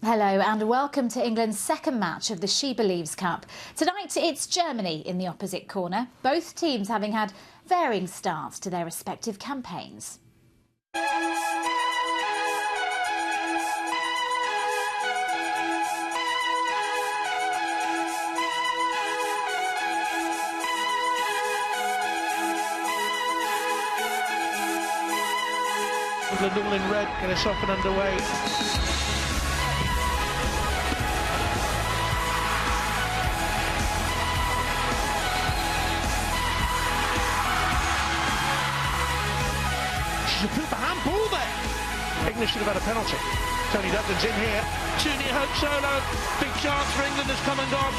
Hello and welcome to England's second match of the SheBelieves Cup. Tonight it's Germany in the opposite corner, both teams having had varying starts to their respective campaigns. England all in red, get us off and underway. She's a bit of a handball there. England should have had a penalty. Tony Dudden's in here. 2-0 Hope solo. Big chance for England has come and gone.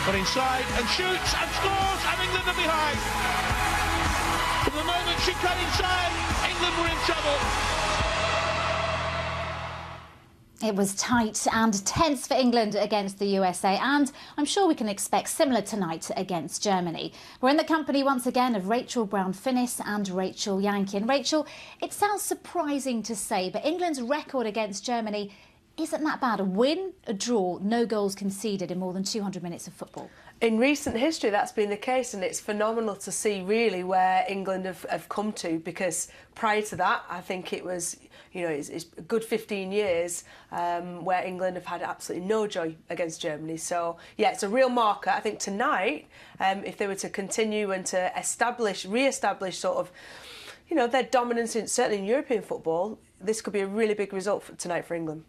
Got inside and shoots and scores, and England are behind. From the moment she cut inside, England were in trouble. It was tight and tense for England against the USA, and I'm sure we can expect similar tonight against Germany. We're in the company once again of Rachel Brown-Finnis and Rachel Yankin. Rachel, it sounds surprising to say, but England's record against Germany isn't that bad. A win, a draw, no goals conceded in more than 200 minutes of football. In recent history, that's been the case, and it's phenomenal to see really where England have come to, because prior to that, I think it was, you know, it's a good 15 years where England have had absolutely no joy against Germany. So, yeah, it's a real marker. I think tonight, if they were to continue and to re-establish sort of, you know, their dominance, certainly in European football, this could be a really big result tonight for England.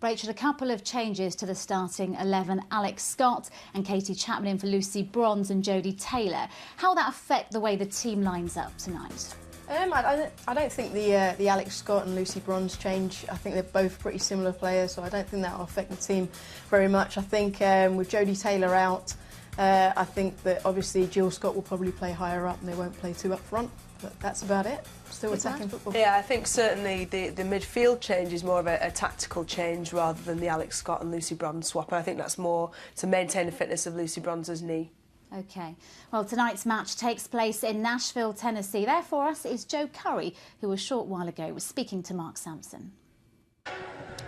Rachel, a couple of changes to the starting 11. Alex Scott and Katie Chapman in for Lucy Bronze and Jodie Taylor. How will that affect the way the team lines up tonight? I don't think the Alex Scott and Lucy Bronze change. I think they're both pretty similar players, so I don't think that will affect the team very much. I think with Jodie Taylor out, I think that obviously Jill Scott will probably play higher up and they won't play two up front. But that's about it. Still attacking football. Yeah, I think certainly the midfield change is more of a tactical change rather than the Alex Scott and Lucy Bronze swap. I think that's more to maintain the fitness of Lucy Bronze's knee. OK. Well, tonight's match takes place in Nashville, Tennessee. There for us is Joe Curry, who a short while ago was speaking to Mark Sampson.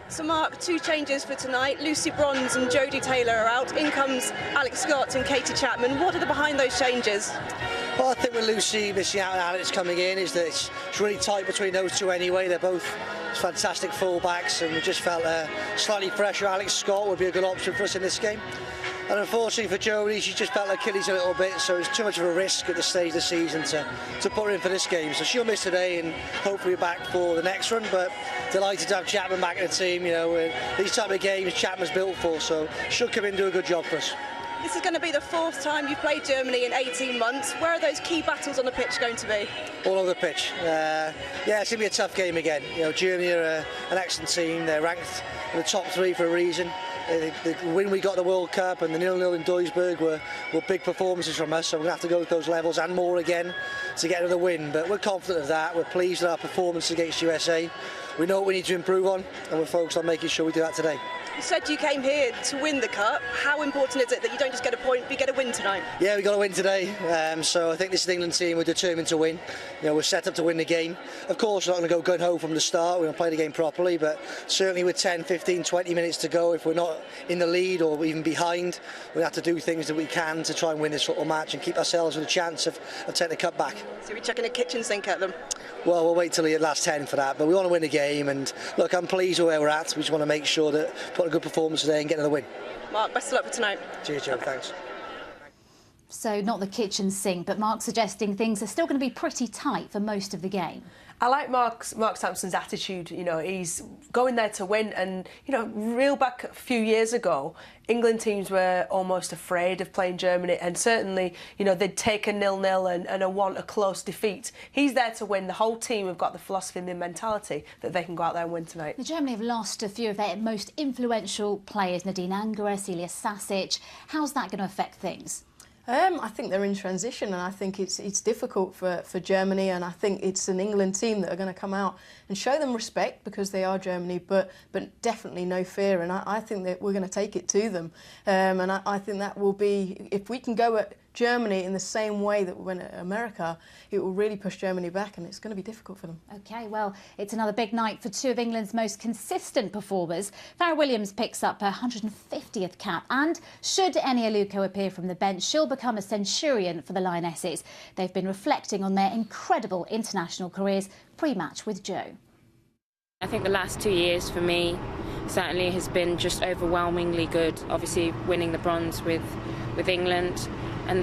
So, Mark, two changes for tonight. Lucy Bronze and Jodie Taylor are out. In comes Alex Scott and Katie Chapman. What are the behind those changes? Well, I think with Lucy missing out and Alex coming in is that it's really tight between those two anyway. They're both fantastic full-backs, and we just felt slightly fresher Alex Scott would be a good option for us in this game. And unfortunately for Jodie, she just felt Achilles a little bit, so it's too much of a risk at this stage of the season to put her in for this game. So she'll miss today and hopefully be back for the next one, but delighted to have Chapman back in the team. You know, these type of games Chapman's built for, so she'll come in and do a good job for us. This is going to be the fourth time you've played Germany in 18 months. Where are those key battles on the pitch going to be? All over the pitch. Yeah, it's going to be a tough game again. You know, Germany are an excellent team. They're ranked in the top three for a reason. The win we got in the World Cup and the 0-0 in Duisburg were big performances from us, so we're going to have to go with those levels and more again to get another win. But we're confident of that. We're pleased with our performance against USA. We know what we need to improve on, and we're focused on making sure we do that today. You said you came here to win the Cup. How important is it that you don't just get a point, but you get a win tonight? Yeah, we got to win today. So I think this is the England team. We're determined to win. You know, we're set up to win the game. Of course, we're not going to go gung-ho from the start. We're going to play the game properly, but certainly with 10, 15, 20 minutes to go, if we're not in the lead or even behind, we have to do things that we can to try and win this football match and keep ourselves with a chance of taking the Cup back. So we're chucking a kitchen sink at them? Well, we'll wait till the last 10 for that, but we want to win the game, and look, I'm pleased with where we're at. We just want to make sure that put a good performance today and get another win. Mark, best of luck for tonight. Cheers, Joe, thanks. So not the kitchen sink, but Mark suggesting things are still going to be pretty tight for most of the game. I like Mark Sampson's attitude. You know, he's going there to win, and you know, real back a few years ago, England teams were almost afraid of playing Germany, and certainly, you know, they'd take a 0-0 and want a close defeat. He's there to win. The whole team have got the philosophy and the mentality that they can go out there and win tonight. The Germany have lost a few of their most influential players, Nadine Angerer, Celia Sasic. How's that going to affect things? I think they're in transition, and I think it's difficult for Germany, and I think it's an England team that are going to come out and show them respect because they are Germany, but definitely no fear, and I think that we're going to take it to them, and I think that will be, if we can go at Germany in the same way that we went at America, it will really push Germany back, and it's going to be difficult for them. OK, well, it's another big night for two of England's most consistent performers. Farrah Williams picks up her 150th cap, and should Eni Aluko appear from the bench, she'll become a centurion for the Lionesses. They've been reflecting on their incredible international careers pre-match with Joe. I think the last 2 years for me certainly has been just overwhelmingly good. Obviously winning the bronze with England, and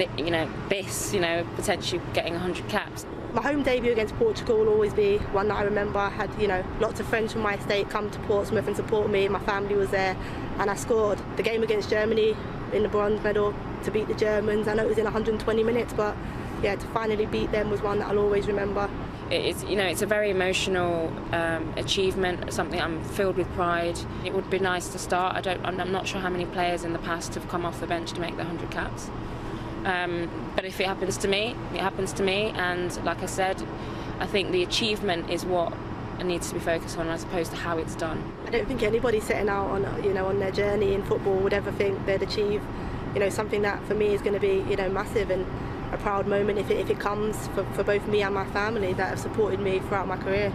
potentially getting 100 caps. My home debut against Portugal will always be one that I remember. I had, lots of friends from my estate come to Portsmouth and support me. My family was there, and I scored. The game against Germany in the bronze medal to beat the Germans. I know it was in 120 minutes, but yeah, to finally beat them was one that I'll always remember. It's a very emotional achievement, something I'm filled with pride. It would be nice to start. I'm not sure how many players in the past have come off the bench to make the 100 caps. But if it happens to me, it happens to me. And like I said, I think the achievement is what needs to be focused on, as opposed to how it's done. I don't think anybody setting out on their journey in football would ever think they'd achieve, something that for me is going to be, massive and a proud moment if it comes for both me and my family that have supported me throughout my career.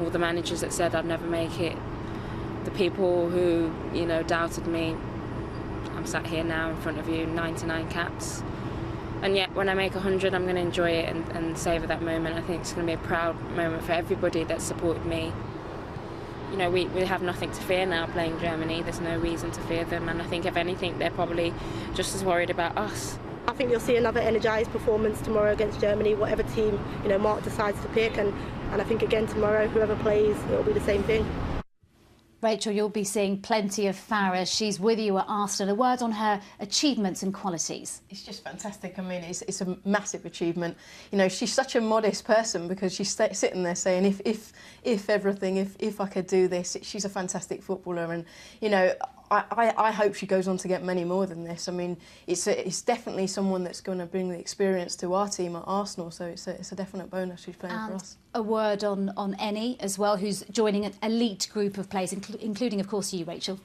All the managers that said I'd never make it, the people who, doubted me. I'm sat here now in front of you, 99 caps. And yet, when I make 100, I'm going to enjoy it and savour that moment. I think it's going to be a proud moment for everybody that supported me. We have nothing to fear now playing Germany. There's no reason to fear them. And I think, if anything, they're probably just as worried about us. I think you'll see another energised performance tomorrow against Germany, whatever team, Mark decides to pick. And I think, again, tomorrow, whoever plays, it'll be the same thing. Rachel, you'll be seeing plenty of Farrah. She's with you at Arsenal. A word on her achievements and qualities. It's just fantastic. I mean, it's a massive achievement. She's such a modest person because she's sitting there saying, if everything, if I could do this. She's a fantastic footballer, and I hope she goes on to get many more than this. I mean, it's definitely someone that's going to bring the experience to our team at Arsenal, so it's a definite bonus she's playing for us. A word on Eni as well, who's joining an elite group of players, including, of course, you, Rachel.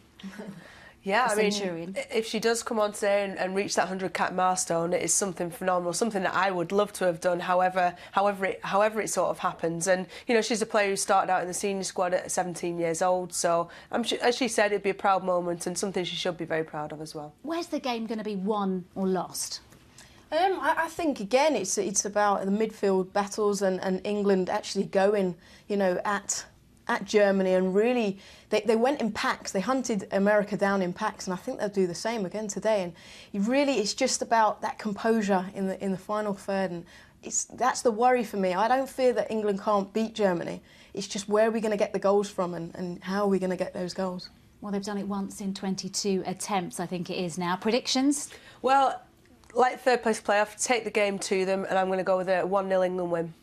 Yeah, I mean, if she does come on today and reach that 100 cap milestone, it is something phenomenal, something that I would love to have done. However it sort of happens, and she's a player who started out in the senior squad at 17 years old. So, as she said, it'd be a proud moment and something she should be very proud of as well. Where's the game going to be won or lost? I think again, it's about the midfield battles and England actually going, at Germany, and really they went in packs. They hunted America down in packs, and I think they'll do the same again today. And it's just about that composure in the final third, and that's the worry for me. I don't fear that England can't beat Germany. It's just where are we going to get the goals from, and how are we going to get those goals? Well, they've done it once in 22 attempts, I think it is now. Predictions? Well, like third place playoff, take the game to them, and I'm going to go with a 1-0 England win.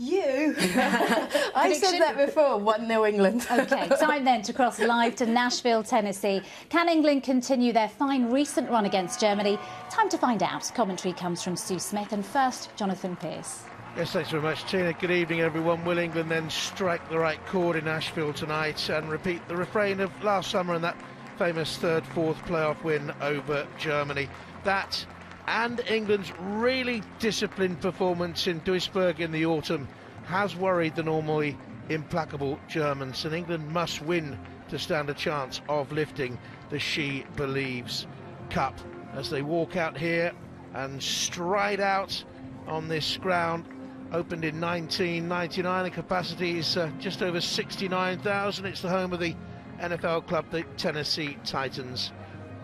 You? I said that before, 1-0 England. OK, time then to cross live to Nashville, Tennessee. Can England continue their fine recent run against Germany? Time to find out. Commentary comes from Sue Smith, and first, Jonathan Pearce. Yes, thanks very much, Tina. Good evening, everyone. Will England then strike the right chord in Nashville tonight and repeat the refrain of last summer and that famous fourth playoff win over Germany? That and England's really disciplined performance in Duisburg in the autumn has worried the normally implacable Germans, and England must win to stand a chance of lifting the SheBelieves Cup as they walk out here and stride out on this ground. Opened in 1999, the capacity is just over 69,000. It's the home of the NFL club, the Tennessee Titans,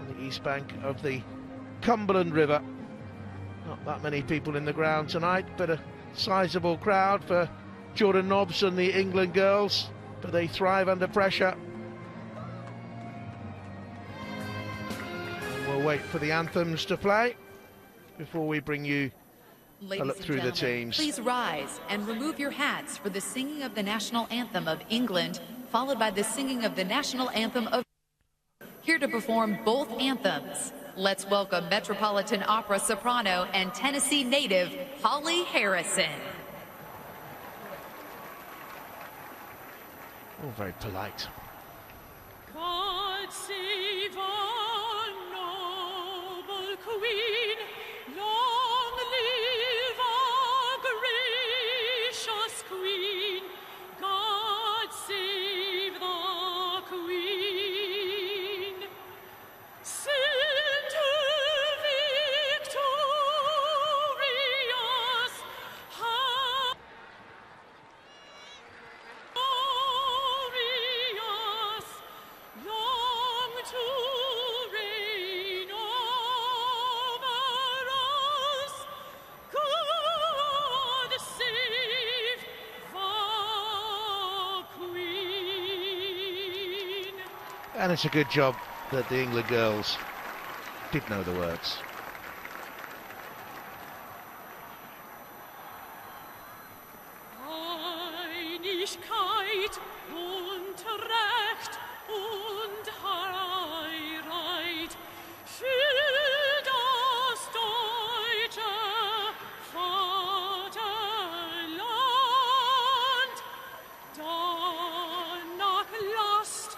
on the east bank of the Cumberland River. Not that many people in the ground tonight, but a sizable crowd for Jordan Nobbs and the England girls, but they thrive under pressure. And we'll wait for the anthems to play before we bring you a look through the teams. Please rise and remove your hats for the singing of the national anthem of England, followed by the singing of the national anthem of... Here to perform both anthems, let's welcome Metropolitan Opera soprano and Tennessee native Holly Harrison. All very polite. God save our noble Queen, long live our gracious Queen, God save the Queen. Send her victorious, long to reign over us. God save the Queen. And it's a good job that the England girls did know the words. Einigkeit und Recht und Heirat für das deutsche Vaterland. Danach lasst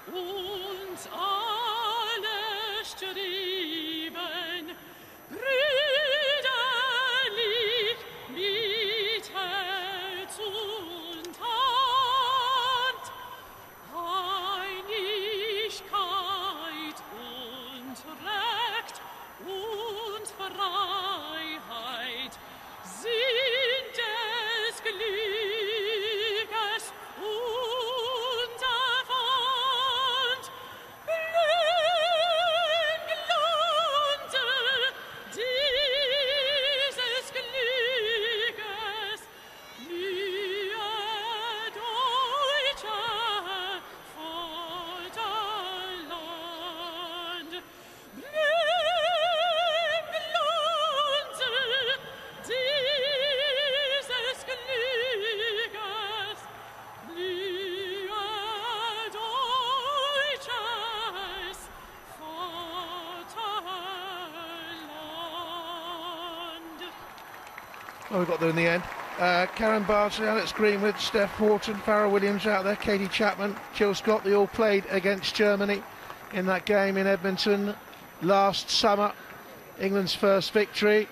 uns alle streben, brüderlich mit Herz und Hand, Einigkeit und Recht und Freiheit sind des Glückes Unterpfand. Glanze dieses Glückes, Mühe deutsche Vaterland. Glanze dieses Glückes, Mühe deutsches Vaterland. Well, we got there in the end. Karen Bartley, Alex Greenwood, Steph Horton, Farrah Williams out there, Katie Chapman, Jill Scott, they all played against Germany in that game in Edmonton last summer. England's first victory.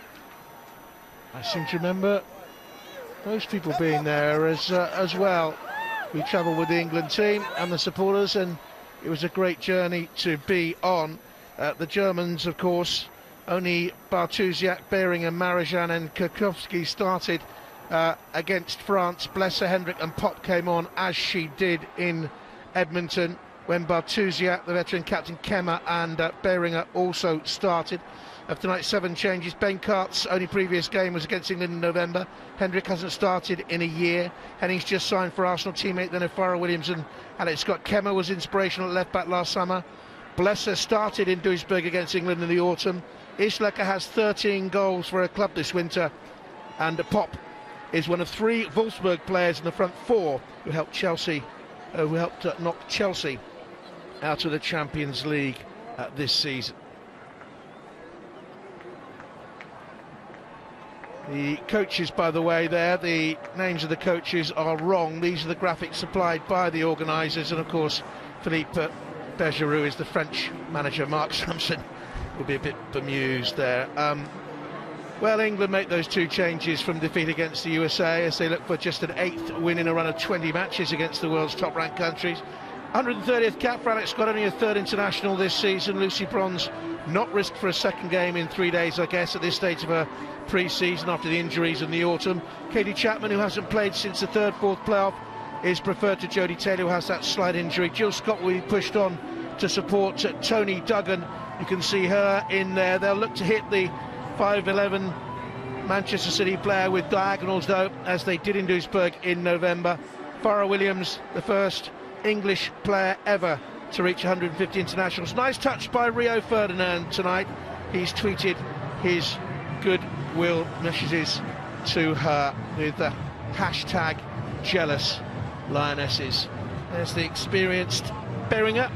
I seem to remember most people being there as well. We travelled with the England team and the supporters, and it was a great journey to be on. The Germans, of course, only Bartusiak, Behringer, Marijan and Kukowski started against France. Blesser, Hendrick and Pop came on, as she did in Edmonton, when Bartusiak, the veteran captain, Kemmer and Behringer also started. Of tonight's 7 changes, Ben Cart's only previous game was against England in November. Hendrick hasn't started in a year. Henning's just signed for Arsenal, teammate then of Farrah Williams and Alex Scott. Kemmer was inspirational at left-back last summer. Blesser started in Duisburg against England in the autumn. Ischlecker has 13 goals for her club this winter, and Pop is one of 3 Wolfsburg players in the front 4 who helped knock Chelsea out of the Champions League this season. The coaches, by the way, the names of the coaches are wrong. These are the graphics supplied by the organisers, and of course Philippe Bergerou is the French manager. Mark Sampson will be a bit bemused there. Well, England make those 2 changes from defeat against the USA as they look for just an 8th win in a run of 20 matches against the world's top-ranked countries. 130th cap for Alex Scott, only a 3rd international this season. Lucy Bronze not risked for a 2nd game in 3 days, I guess, at this stage of her pre-season after the injuries in the autumn. Katie Chapman, who hasn't played since the 3rd, 4th playoff, is preferred to Jodie Taylor, who has that slight injury. Jill Scott will be pushed on to support Tony Duggan. You can see her in there. They'll look to hit the 5'11" Manchester City player with diagonals, though, as they did in Duisburg in November. Farrah Williams, the first English player ever to reach 150 internationals. Nice touch by Rio Ferdinand tonight. He's tweeted his goodwill messages to her with the hashtag jealous Lionesses. There's the experienced Behringer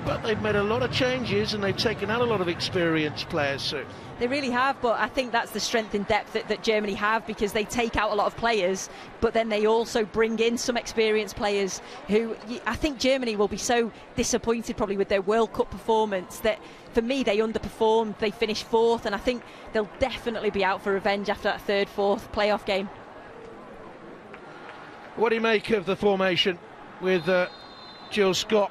but they've made a lot of changes and they've taken out a lot of experienced players, Sue. They really have, but I think that's the strength in depth that Germany have, because they take out a lot of players, but then they also bring in some experienced players who I think Germany will be so disappointed probably with their World Cup performance that, for me, they underperformed. They finished 4th, and I think they'll definitely be out for revenge after that 3rd, 4th playoff game. What do you make of the formation with Jill Scott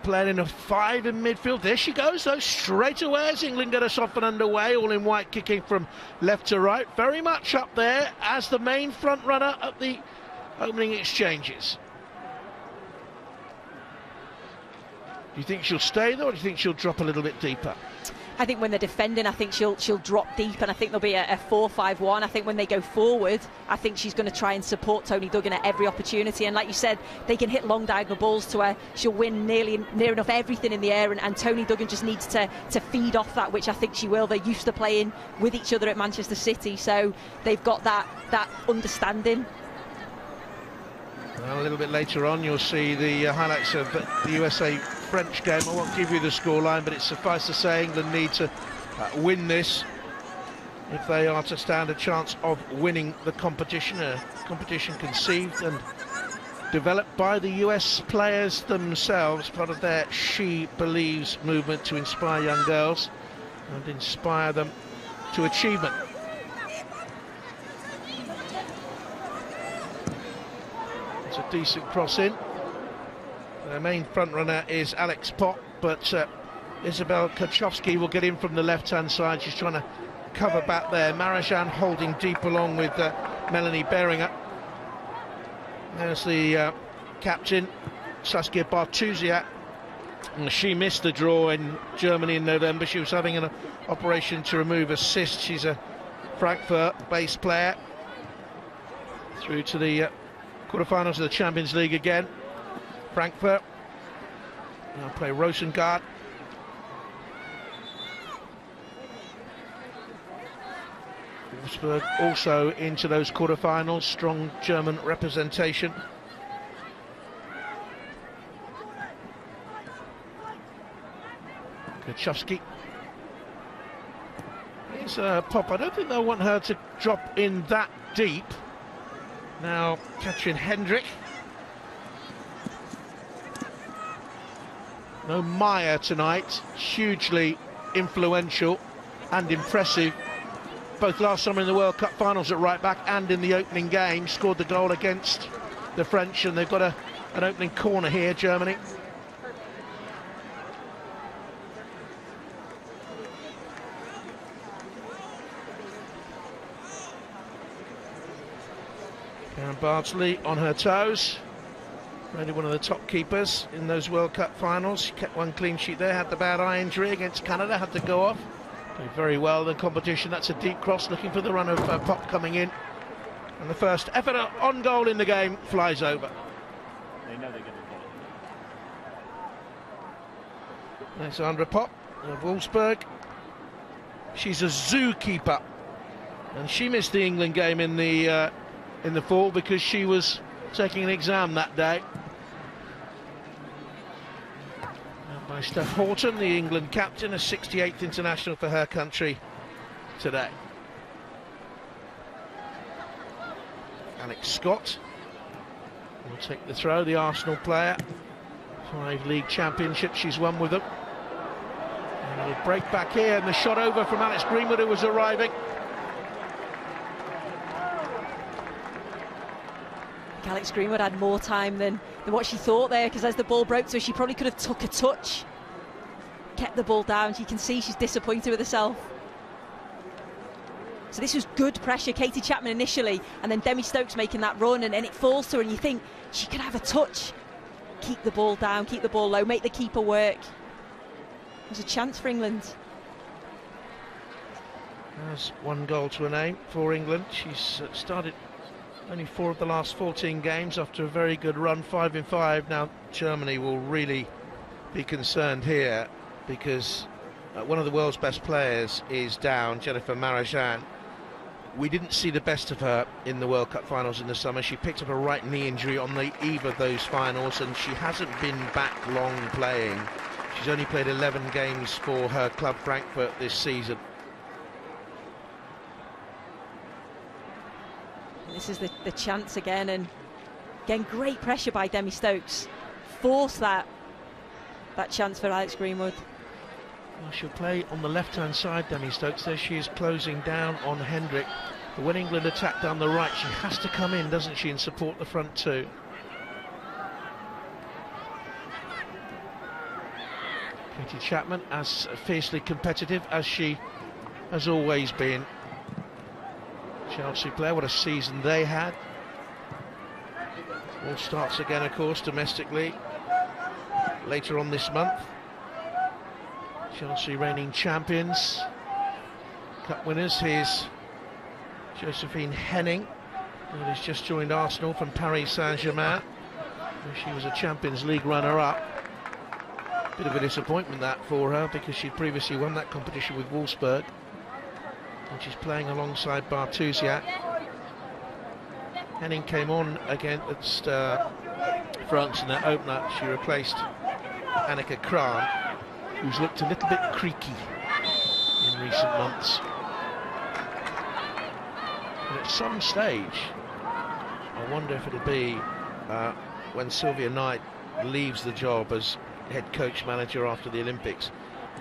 playing in a 5 in midfield? There she goes, though, straight away as England get us off and underway, all in white, kicking from left to right, very much up there as the main front runner at the opening exchanges. Do you think she'll stay there, or do you think she'll drop a little bit deeper? I think when they're defending, I think she'll drop deep, and I think there'll be a 4-5-1. I think when they go forward, I think she's going to try and support Toni Duggan at every opportunity. And like you said, they can hit long diagonal balls to her. She'll win near enough everything in the air, and Toni Duggan just needs to feed off that, which I think she will. They're used to playing with each other at Manchester City, so they've got that understanding. Well, a little bit later on, you'll see the highlights of the USA-French game. I won't give you the scoreline, but it's suffice to say England need to win this if they are to stand a chance of winning the competition. A competition conceived and developed by the US players themselves, part of their She Believes movement to inspire young girls and inspire them to achievement. It's a decent cross in. Their main front runner is Alex Pott, but Isabel Kaczowski will get in from the left-hand side. She's trying to cover back there. Marozsan holding deep along with Melanie Behringer. There's the captain, Saskia Bartusiak. She missed the draw in Germany in November. She was having an operation to remove a cyst. She's a Frankfurt-based player. Through to the quarterfinals of the Champions League again. Frankfurt now play Rosengard. Wolfsburg also into those quarterfinals. Strong German representation. Kaczowski. Here's Pop. I don't think they'll want her to drop in that deep. Now Katrin Hendrick. No Meyer tonight, hugely influential and impressive, both last summer in the World Cup finals at right back and in the opening game. Scored the goal against the French, and they've got an opening corner here, Germany. Karen Bardsley on her toes. Really one of the top keepers in those World Cup finals. She kept one clean sheet there, had the bad eye injury against Canada, had to go off. Played very well in the competition. That's a deep cross, looking for the run of Pop coming in. And the first effort on goal in the game flies over. They know they're going to get it. There's Sandra Pop of Wolfsburg. She's a zookeeper, and she missed the England game in the fall because she was taking an exam that day. By Steph Houghton, the England captain, a 68th international for her country today. Alex Scott will take the throw, the Arsenal player. 5 league championships she's won with them. And a break back here, and the shot over from Alex Greenwood, who was arriving. Alex Greenwood had more time than what she thought there, because as the ball broke to her, she probably could have took a touch, kept the ball down. You can see she's disappointed with herself. So this was good pressure. Katie Chapman initially, and then Demi Stokes making that run, and it falls to her, and you think she could have a touch. Keep the ball down, keep the ball low, make the keeper work. There's a chance for England. There's 1 goal to her name for England. She's started only 4 of the last 14 games after a very good run, 5 in 5. Now Germany will really be concerned here, because one of the world's best players is down, Jennifer Marozsan. We didn't see the best of her in the World Cup finals in the summer. She picked up a right knee injury on the eve of those finals, and she hasn't been back long playing She's only played 11 games for her club Frankfurt this season. This is the chance again, and again great pressure by Demi Stokes. Force that chance for Alex Greenwood. Well, she'll play on the left-hand side, Demi Stokes. There she is closing down on Hendrick. But when England attack down the right, she has to come in, doesn't she, and support the front two. Katie Chapman, as fiercely competitive as she has always been. Chelsea player, what a season they had. All starts again, of course, domestically later on this month. Chelsea reigning champions, cup winners. Here's Josephine Henning, who has just joined Arsenal from Paris Saint-Germain, where she was a Champions League runner-up. Bit of a disappointment that for her, because she'd previously won that competition with Wolfsburg, and she's playing alongside Bartusiak. Henning came on against France in that opener. She replaced Annika Krahn, who's looked a little bit creaky in recent months. And at some stage, I wonder if it'll be when Sylvia Knight leaves the job as head coach manager after the Olympics,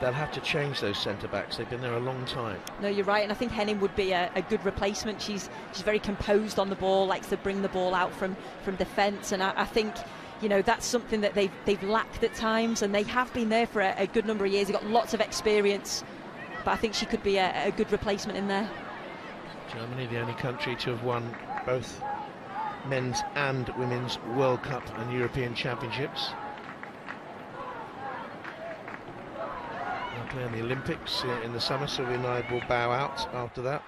they'll have to change those centre-backs. They've been there a long time. No, you're right, and I think Henning would be a good replacement. She's very composed on the ball, likes to bring the ball out from defence, and I think, you know, that's something that they've lacked at times, and they have been there for a good number of years. They've got lots of experience, but I think she could be a good replacement in there. Germany, the only country to have won both men's and women's World Cup and European Championships. They'll play in the Olympics in the summer. Sylvia Knight will bow out after that.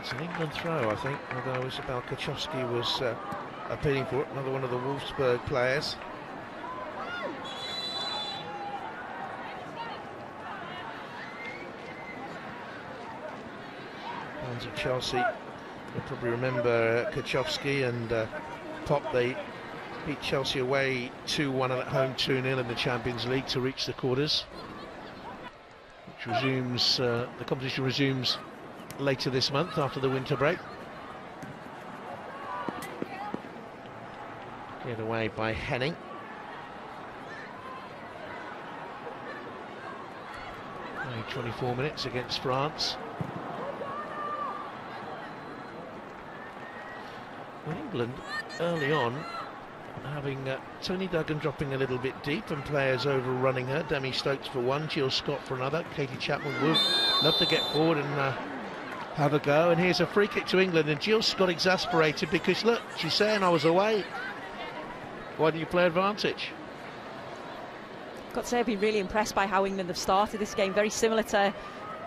It's an England throw, I think, although Isabel Kaczowski was appealing for it, another one of the Wolfsburg players. Fans of Chelsea, you'll probably remember Kaczowski and Pop. They beat Chelsea away 2-1 and at home 2-0 in the Champions League to reach the quarters, which resumes, the competition resumes later this month after the winter break. Cleared away by Henning. Only 24 minutes against France. Well, England early on having Tony Duggan dropping a little bit deep and players overrunning her. Demi Stokes for one, Jill Scott for another. Katie Chapman would love to get forward and have a go. And here's a free kick to England, and Jill Scott exasperated because, look, she's saying I was away. Why didn't you play advantage? Got to say, I've been really impressed by how England have started this game. Very similar to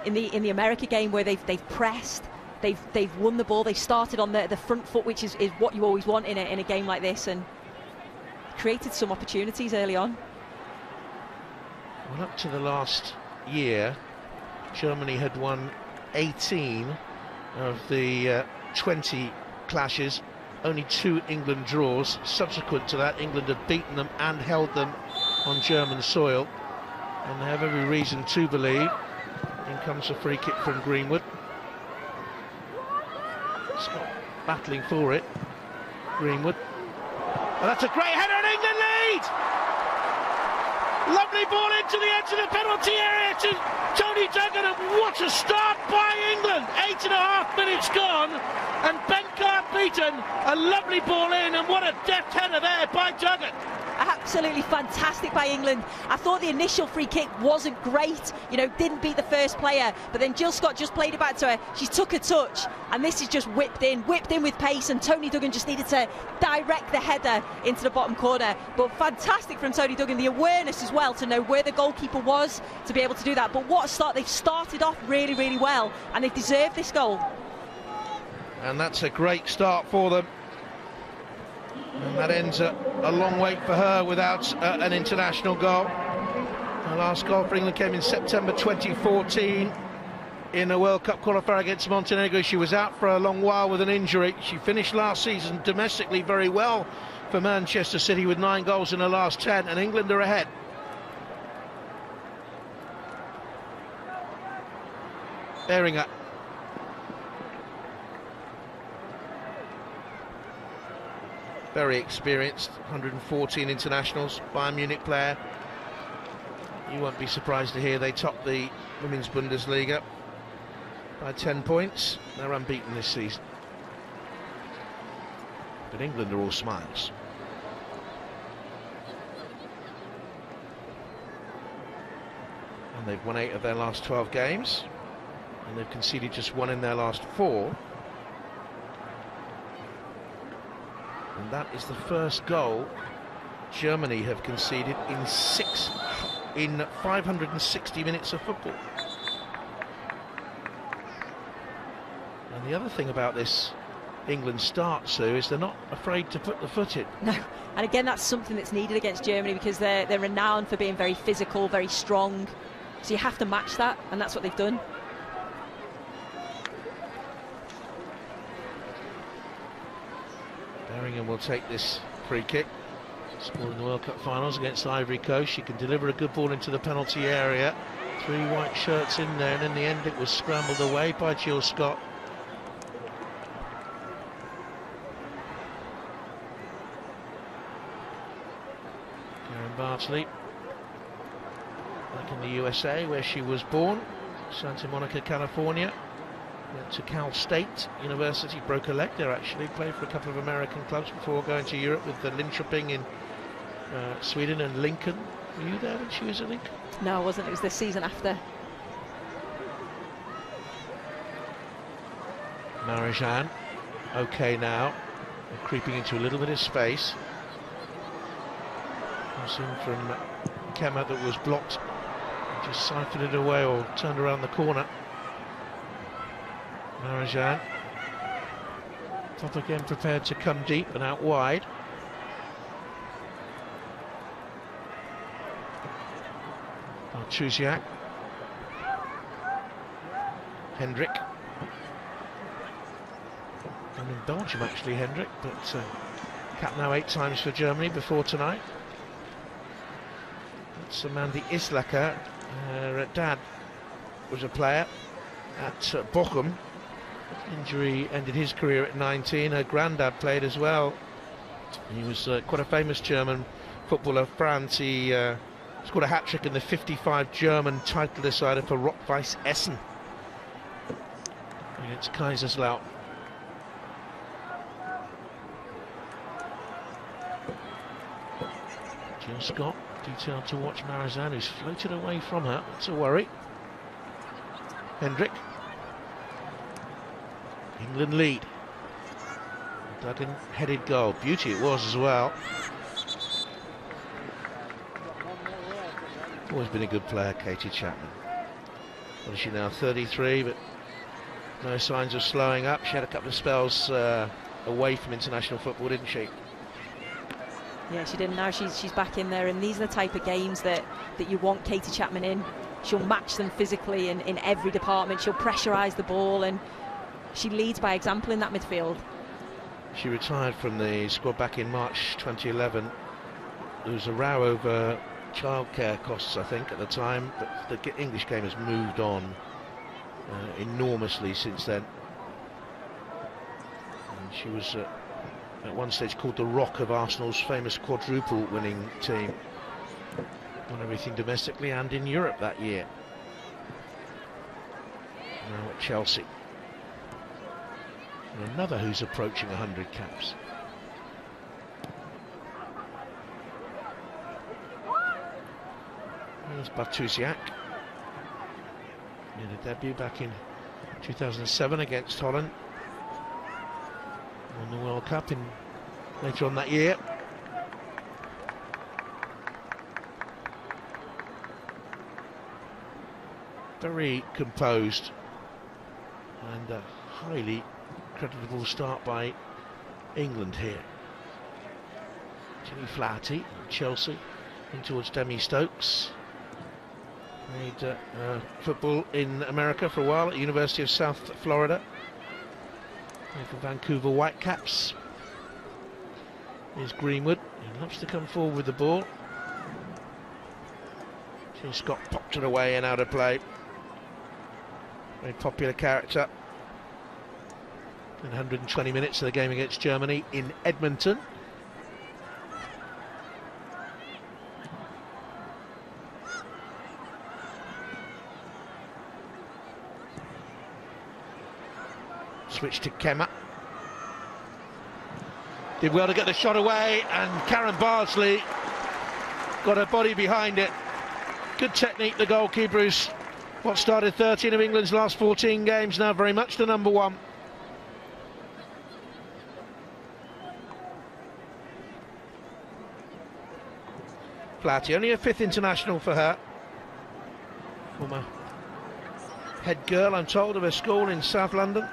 in the America game, where they've pressed, they've won the ball, they've started on the front foot, which is what you always want in a game like this, and created some opportunities early on. Well, up to the last year, Germany had won 18 of the 20 clashes, only 2 England draws. Subsequent to that, England had beaten them and held them on German soil, and they have every reason to believe. In comes a free kick from Greenwood. Scott battling for it. Greenwood. And that's a great header, and England lead! Lovely ball into the edge of the penalty area to Tony Duggan, and what a start by England! 8.5 minutes gone, and Benkart beaten. A lovely ball in, and what a deft header there by Duggan. Absolutely fantastic by England. I thought the initial free kick wasn't great, you know, didn't beat the first player, but then Jill Scott just played it back to her. She took a touch, and this is just whipped in with pace, and Tony Duggan just needed to direct the header into the bottom corner. But fantastic from Tony Duggan, the awareness as well to know where the goalkeeper was to be able to do that. But what a start. They've started off really, really well, and they've deserved this goal. And that's a great start for them. And that ends a long wait for her without an international goal. Her last goal for England came in September 2014 in a World Cup qualifier against Montenegro. She was out for a long while with an injury. She finished last season domestically very well for Manchester City with 9 goals in her last 10, and England are ahead. Beringer. Very experienced, 114 internationals, Bayern Munich player. You won't be surprised to hear they top the Women's Bundesliga by 10 points. They're unbeaten this season. But England are all smiles. And they've won 8 of their last 12 games. And they've conceded just 1 in their last 4. And that is the first goal Germany have conceded in 560 minutes of football. And the other thing about this England start, Sue, is they're not afraid to put the foot in. No, and again, that's something that's needed against Germany, because they're renowned for being very physical, very strong. So you have to match that, and that's what they've done. Beringer will take this free kick. Scored in the World Cup finals against Ivory Coast. She can deliver a good ball into the penalty area. 3 white shirts in there, and in the end it was scrambled away by Jill Scott. Karen Bartley, back in the USA where she was born, Santa Monica, California. Went to Cal State University, broke her leg there actually, played for a couple of American clubs before going to Europe with the Linköping in Sweden and Lincoln. Were you there when she was at Lincoln? No, I wasn't. It was the season after. Marijan, okay now. They're creeping into a little bit of space. Comes in from Kemmer that was blocked. Just siphoned it away or turned around the corner. Marijan. Top again, prepared to come deep and out wide. Bartusiak. Hendrick. And in Belgium actually, Hendrick, but capped now 8 times for Germany before tonight. That's Mandy Islacker. Her dad was a player at Bochum. Injury ended his career at 19. Her granddad played as well. He was quite a famous German footballer. France. He scored a hat-trick in the 55 German title decider for Rot-Weiss Essen against Kaiserslautern. Jill Scott, detailed to watch. Marijan, who's floated away from her. That's a worry. Hendrick. England lead. Duggan headed goal. Beauty it was as well. Always been a good player, Katie Chapman. What is she now, 33, but no signs of slowing up. She had a couple of spells away from international football, didn't she? Yeah, she did. Now she's back in there, and these are the type of games that you want Katie Chapman in. She'll match them physically in every department. She'll pressurise the ball, and she leads by example in that midfield. She retired from the squad back in March 2011. There was a row over childcare costs, I think, at the time, but the English game has moved on enormously since then. And she was at one stage called the Rock of Arsenal's famous quadruple winning team. Won everything domestically and in Europe that year. Now at Chelsea. And another who's approaching 100 caps. There's Bartusiak. Made a debut back in 2007 against Holland. Won the World Cup later on that year. Very composed and a highly creditable start by England here. Jenny Flaherty, Chelsea, in towards Demi Stokes. Played football in America for a while at the University of South Florida. Played for Vancouver Whitecaps. Here's Greenwood. He loves to come forward with the ball. Jill Scott popped it away and out of play. Very popular character. In 120 minutes of the game against Germany in Edmonton. Switch to Kemmer. Did well to get the shot away, and Karen Bardsley got her body behind it. Good technique, the goalkeeper, who's what started 13 of England's last 14 games, now very much the number one. Flatty, only a 5th international for her. Former head girl, I'm told, of a school in South London.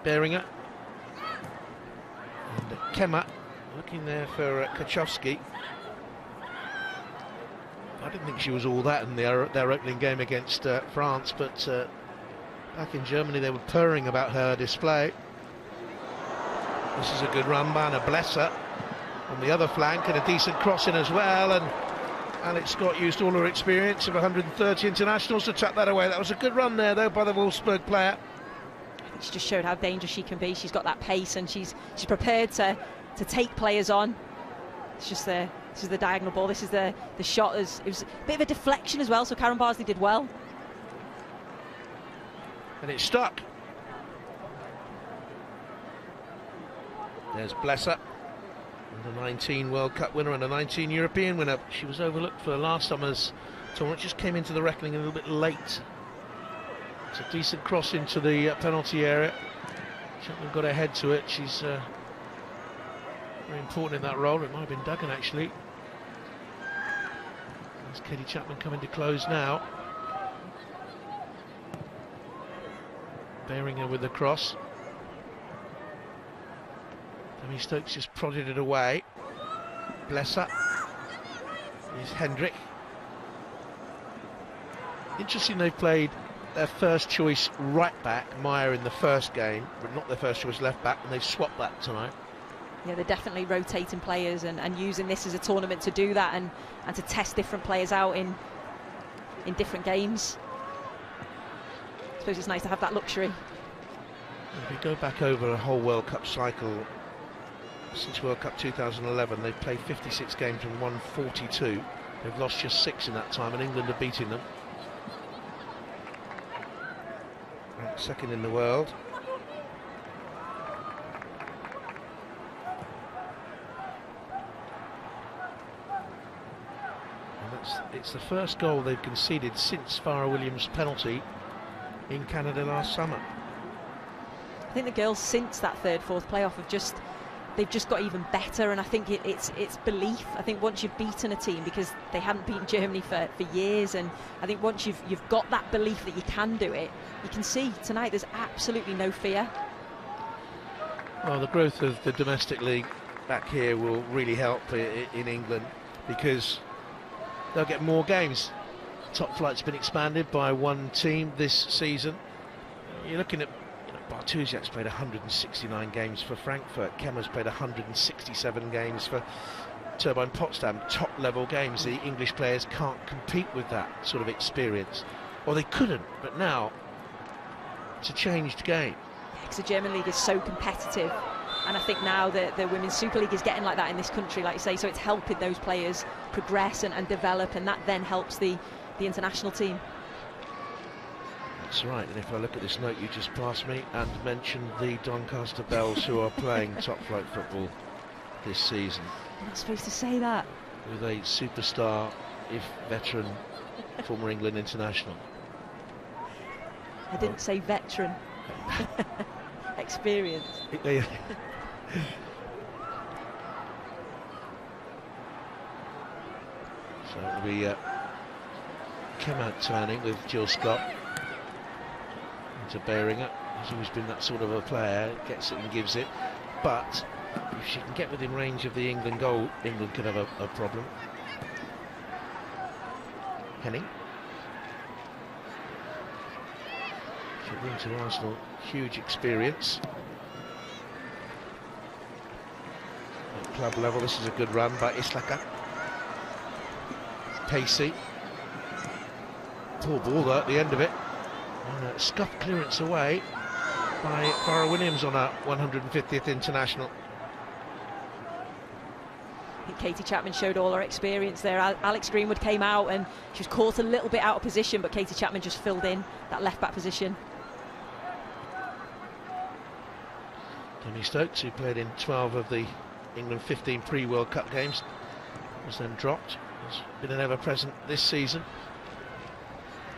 Beringer. And Kemmer looking there for Kaczowski. I didn't think she was all that in their opening game against France, but back in Germany they were purring about her display. This is a good run by Anna Blesser on the other flank, and a decent crossing as well, and Alex Scott used all her experience of 130 internationals to tuck that away. That was a good run there though by the Wolfsburg player. She just showed how dangerous she can be. She's got that pace, and she's prepared to take players on. It's just this is the diagonal ball. This is the shot. It was a bit of a deflection as well, so Karen Bardsley did well. And it's stuck. There's Blesser, under 19 World Cup winner and a 19 European winner. She was overlooked for last summer's tournament. Just came into the reckoning a little bit late. It's a decent cross into the penalty area. Chapman got her head to it. She's very important in that role. It might have been Duggan actually. There's Katie Chapman coming to close now. Beringer with the cross. Demi Stokes just prodded it away. Blesser. Here's Hendrick. Interesting, they've played their first choice right back, Meyer, in the first game, but not their first choice left back, and they've swapped that tonight. Yeah, they're definitely rotating players and using this as a tournament to do that and to test different players out in different games. I suppose it's nice to have that luxury. If we go back over a whole World Cup cycle, since World Cup 2011, they've played 56 games and won 42. They've lost just 6 in that time, and England are beating them. Ranked second in the world. And it's the first goal they've conceded since Farrah Williams' penalty in Canada last summer. I think the girls, since that fourth playoff, they've just got even better, and I think it's belief. I think once you've beaten a team, because they hadn't beaten Germany for years, and I think once you've got that belief that you can do it, you can see tonight there's absolutely no fear. Well, the growth of the domestic league back here will really help in England, because they'll get more games. Top flight's been expanded by one team this season. You're looking at Bartusiak's played 169 games for Frankfurt. Kemmer's played 167 games for Turbine Potsdam. Top level games. The English players can't compete with that sort of experience, or they couldn't, but now it's a changed game. Yeah, because the German league is so competitive, and I think now the Women's Super League is getting like that in this country, like you say, so it's helping those players progress and develop, and that then helps the international team. That's right, and if I look at this note you just passed me and mention the Doncaster Bells, who are playing top flight football this season. You're not supposed to say that. With a superstar, if veteran, former England international. I didn't say veteran. Experience. So it'll be Kemmer turning with Jill Scott into Beringer. He's always been that sort of a player, gets it and gives it, but If she can get within range of the England goal, England could have a problem. Henning. She'll bring to Arsenal huge experience. At club level, this is a good run by Islaka. Pacey. Poor ball though at the end of it. And a scuffed clearance away by Farrah Williams on her 150th international. I think Katie Chapman showed all her experience there. Alex Greenwood came out and she was caught a little bit out of position, but Katie Chapman just filled in that left-back position. Demi Stokes, who played in 12 of the England 15 pre-World Cup games, was then dropped. Has been an ever-present this season.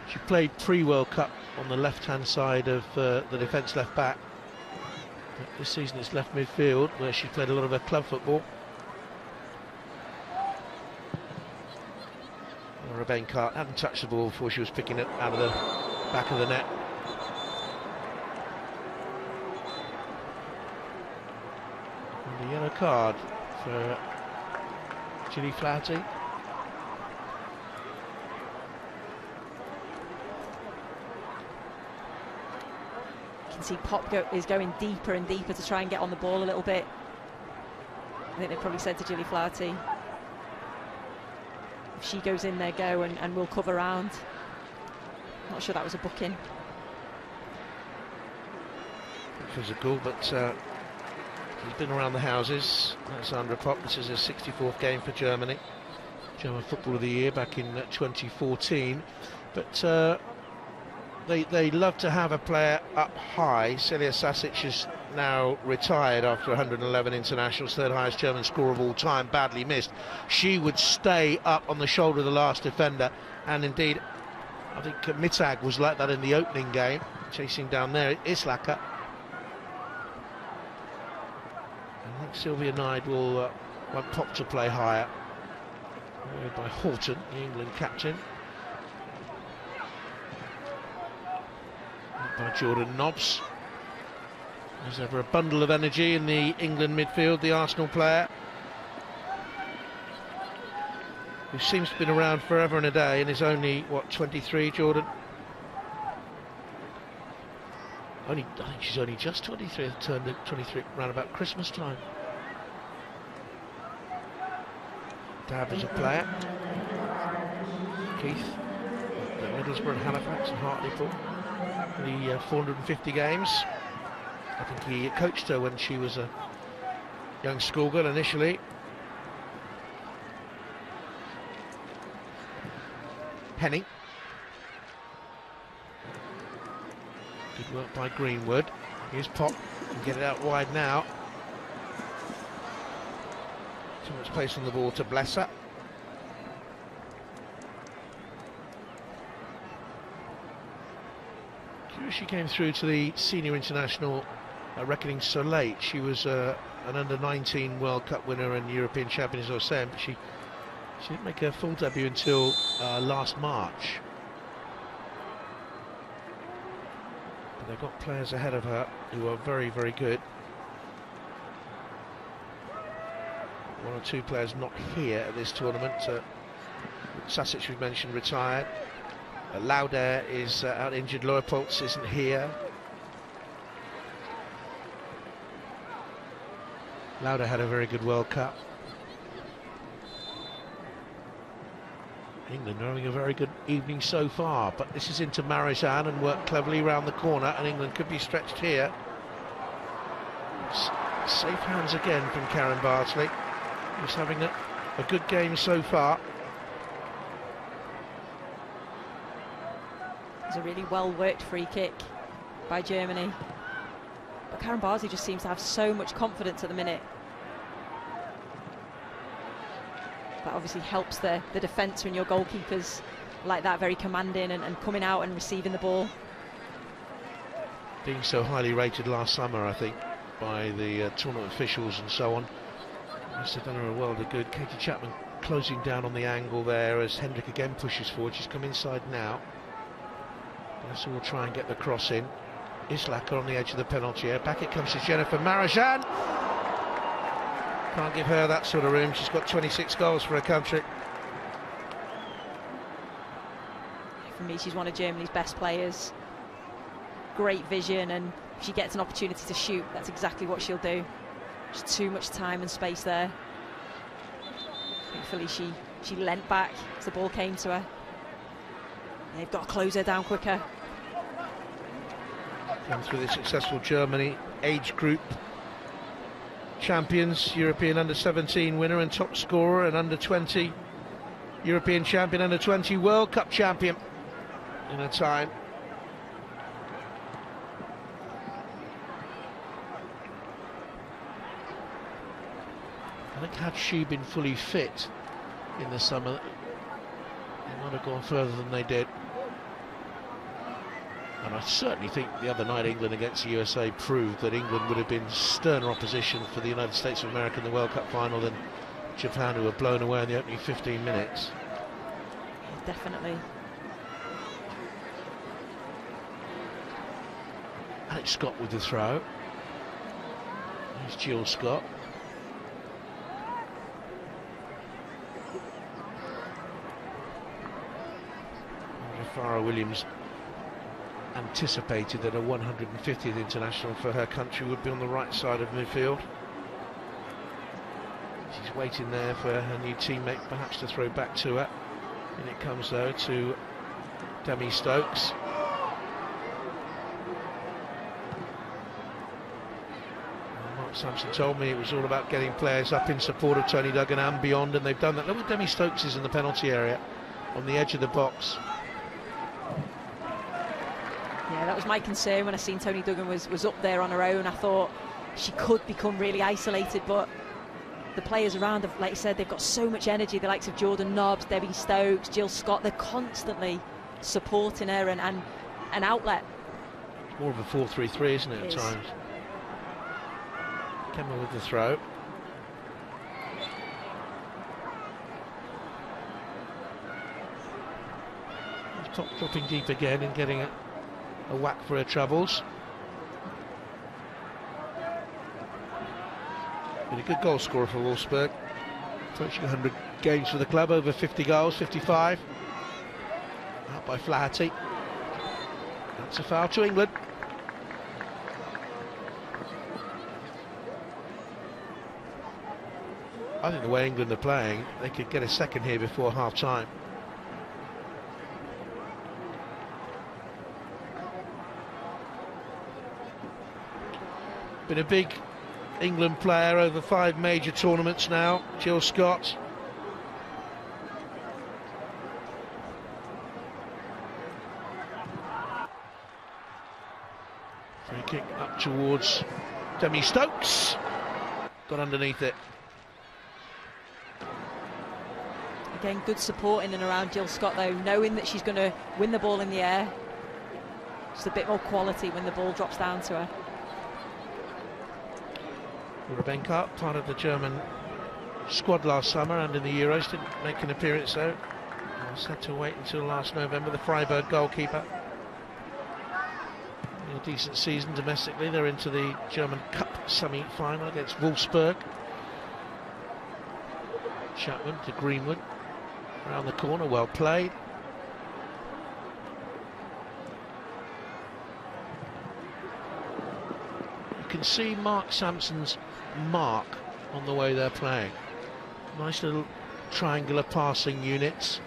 She played pre-World Cup on the left-hand side of the defence left-back. This season it's left midfield, where she played a lot of her club football. Rebecca Cart hadn't touched the ball before she was picking it out of the back of the net. And a yellow card for Gilly Flaherty. You can see Pop is going deeper and deeper to try and get on the ball a little bit. I think they probably said to Gilly Flaherty, if she goes in there, go, and we'll cover round. Not sure that was a booking. Physical, but he's been around the houses. That's Sandra Pop. This is her 64th game for Germany. German Football of the Year back in 2014. But they love to have a player up high. Celia Sasic is now retired after 111 internationals, third highest German score of all time, badly missed. She would stay up on the shoulder of the last defender, and indeed I think Mittag was like that in the opening game, chasing down there Islaka. I think Sylvia Knight will want Pop to play higher, by Horton, the England captain. By Jordan Nobbs. There's ever a bundle of energy in the England midfield, the Arsenal player, who seems to have been around forever and a day and is only, what, 23, Jordan? I think she's only just 23, turned 23 around about Christmas time. Dab is a player. Keith, Middlesbrough and Halifax and Hartlepool. The 450 games. I think he coached her when she was a young schoolgirl initially. Penny. Good work by Greenwood. Here's Pop. Can get it out wide now. Too much pace on the ball to Blesser. She came through to the senior international reckoning so late. She was an under-19 World Cup winner and European champion, as I was saying, but she didn't make her full debut until last March. But they've got players ahead of her who are very, very good. One or two players not here at this tournament. Sasic, we mentioned, retired. Lauder is out injured. Leupolz isn't here. Lauder had a very good World Cup. England are having a very good evening so far, but this is into Marijan and worked cleverly round the corner, and England could be stretched here. Safe hands again from Karen Bartley, who's having a good game so far. It's a really well-worked free kick by Germany. But Karen Bartley just seems to have so much confidence at the minute. That obviously helps the defence when your goalkeeper's like that, very commanding and coming out and receiving the ball. Being so highly rated last summer, I think, by the tournament officials and so on. Must have done her a world of good. Katie Chapman closing down on the angle there as Hendrick again pushes forward. She's come inside now. So we'll try and get the cross in. Islaka on the edge of the penalty area. Back it comes to Jennifer Marijan. Can't give her that sort of room. She's got 26 goals for her country. For me, she's one of Germany's best players. Great vision, and if she gets an opportunity to shoot, that's exactly what she'll do. Just too much time and space there. Thankfully, she leant back as the ball came to her. They've got to close her down quicker. Come through the successful Germany age group champions, European under-17 winner and top scorer, and under-20 European champion, under-20 World Cup champion in her time. I think had she been fully fit in the summer, they might have gone further than they did. And I certainly think the other night England against the USA proved that England would have been sterner opposition for the United States of America in the World Cup final than Japan, who were blown away in the opening 15 minutes. Yeah, definitely. Alex Scott with the throw. There's Jill Scott. Farah Williams anticipated that a 150th international for her country would be on the right side of midfield. She's waiting there for her new teammate perhaps to throw back to her. And it comes though to Demi Stokes. Mark Sampson told me it was all about getting players up in support of Tony Duggan and beyond, and they've done that. Look at Demi Stokes is in the penalty area on the edge of the box. Yeah, that was my concern when I seen Tony Duggan was up there on her own. I thought she could become really isolated, but the players around have, like I said, they've got so much energy. The likes of Jordan Nobbs, Debbie Stokes, Jill Scott, they're constantly supporting her and an outlet. It's more of a 4-3-3, isn't it, at times? Kemmer with the throw. Top dropping deep again and getting a whack for her troubles. Been a good goal scorer for Wolfsburg. Approaching 100 games for the club, over 50 goals, 55. Out by Flaherty. That's a foul to England. I think the way England are playing, they could get a second here before half-time. Been a big England player over 5 major tournaments now, Jill Scott. Free kick up towards Demi Stokes. Got underneath it. Again, good support in and around Jill Scott though, knowing that she's going to win the ball in the air. Just a bit more quality when the ball drops down to her. Rebenka, part of the German squad last summer and in the Euros, didn't make an appearance though. Was had to wait until last November. The Freiburg goalkeeper. A decent season domestically. They're into the German Cup semi-final against Wolfsburg. Chapman to Greenwood. Around the corner, well played. You can see Mark Sampson's mark on the way they're playing. Nice little triangular passing units.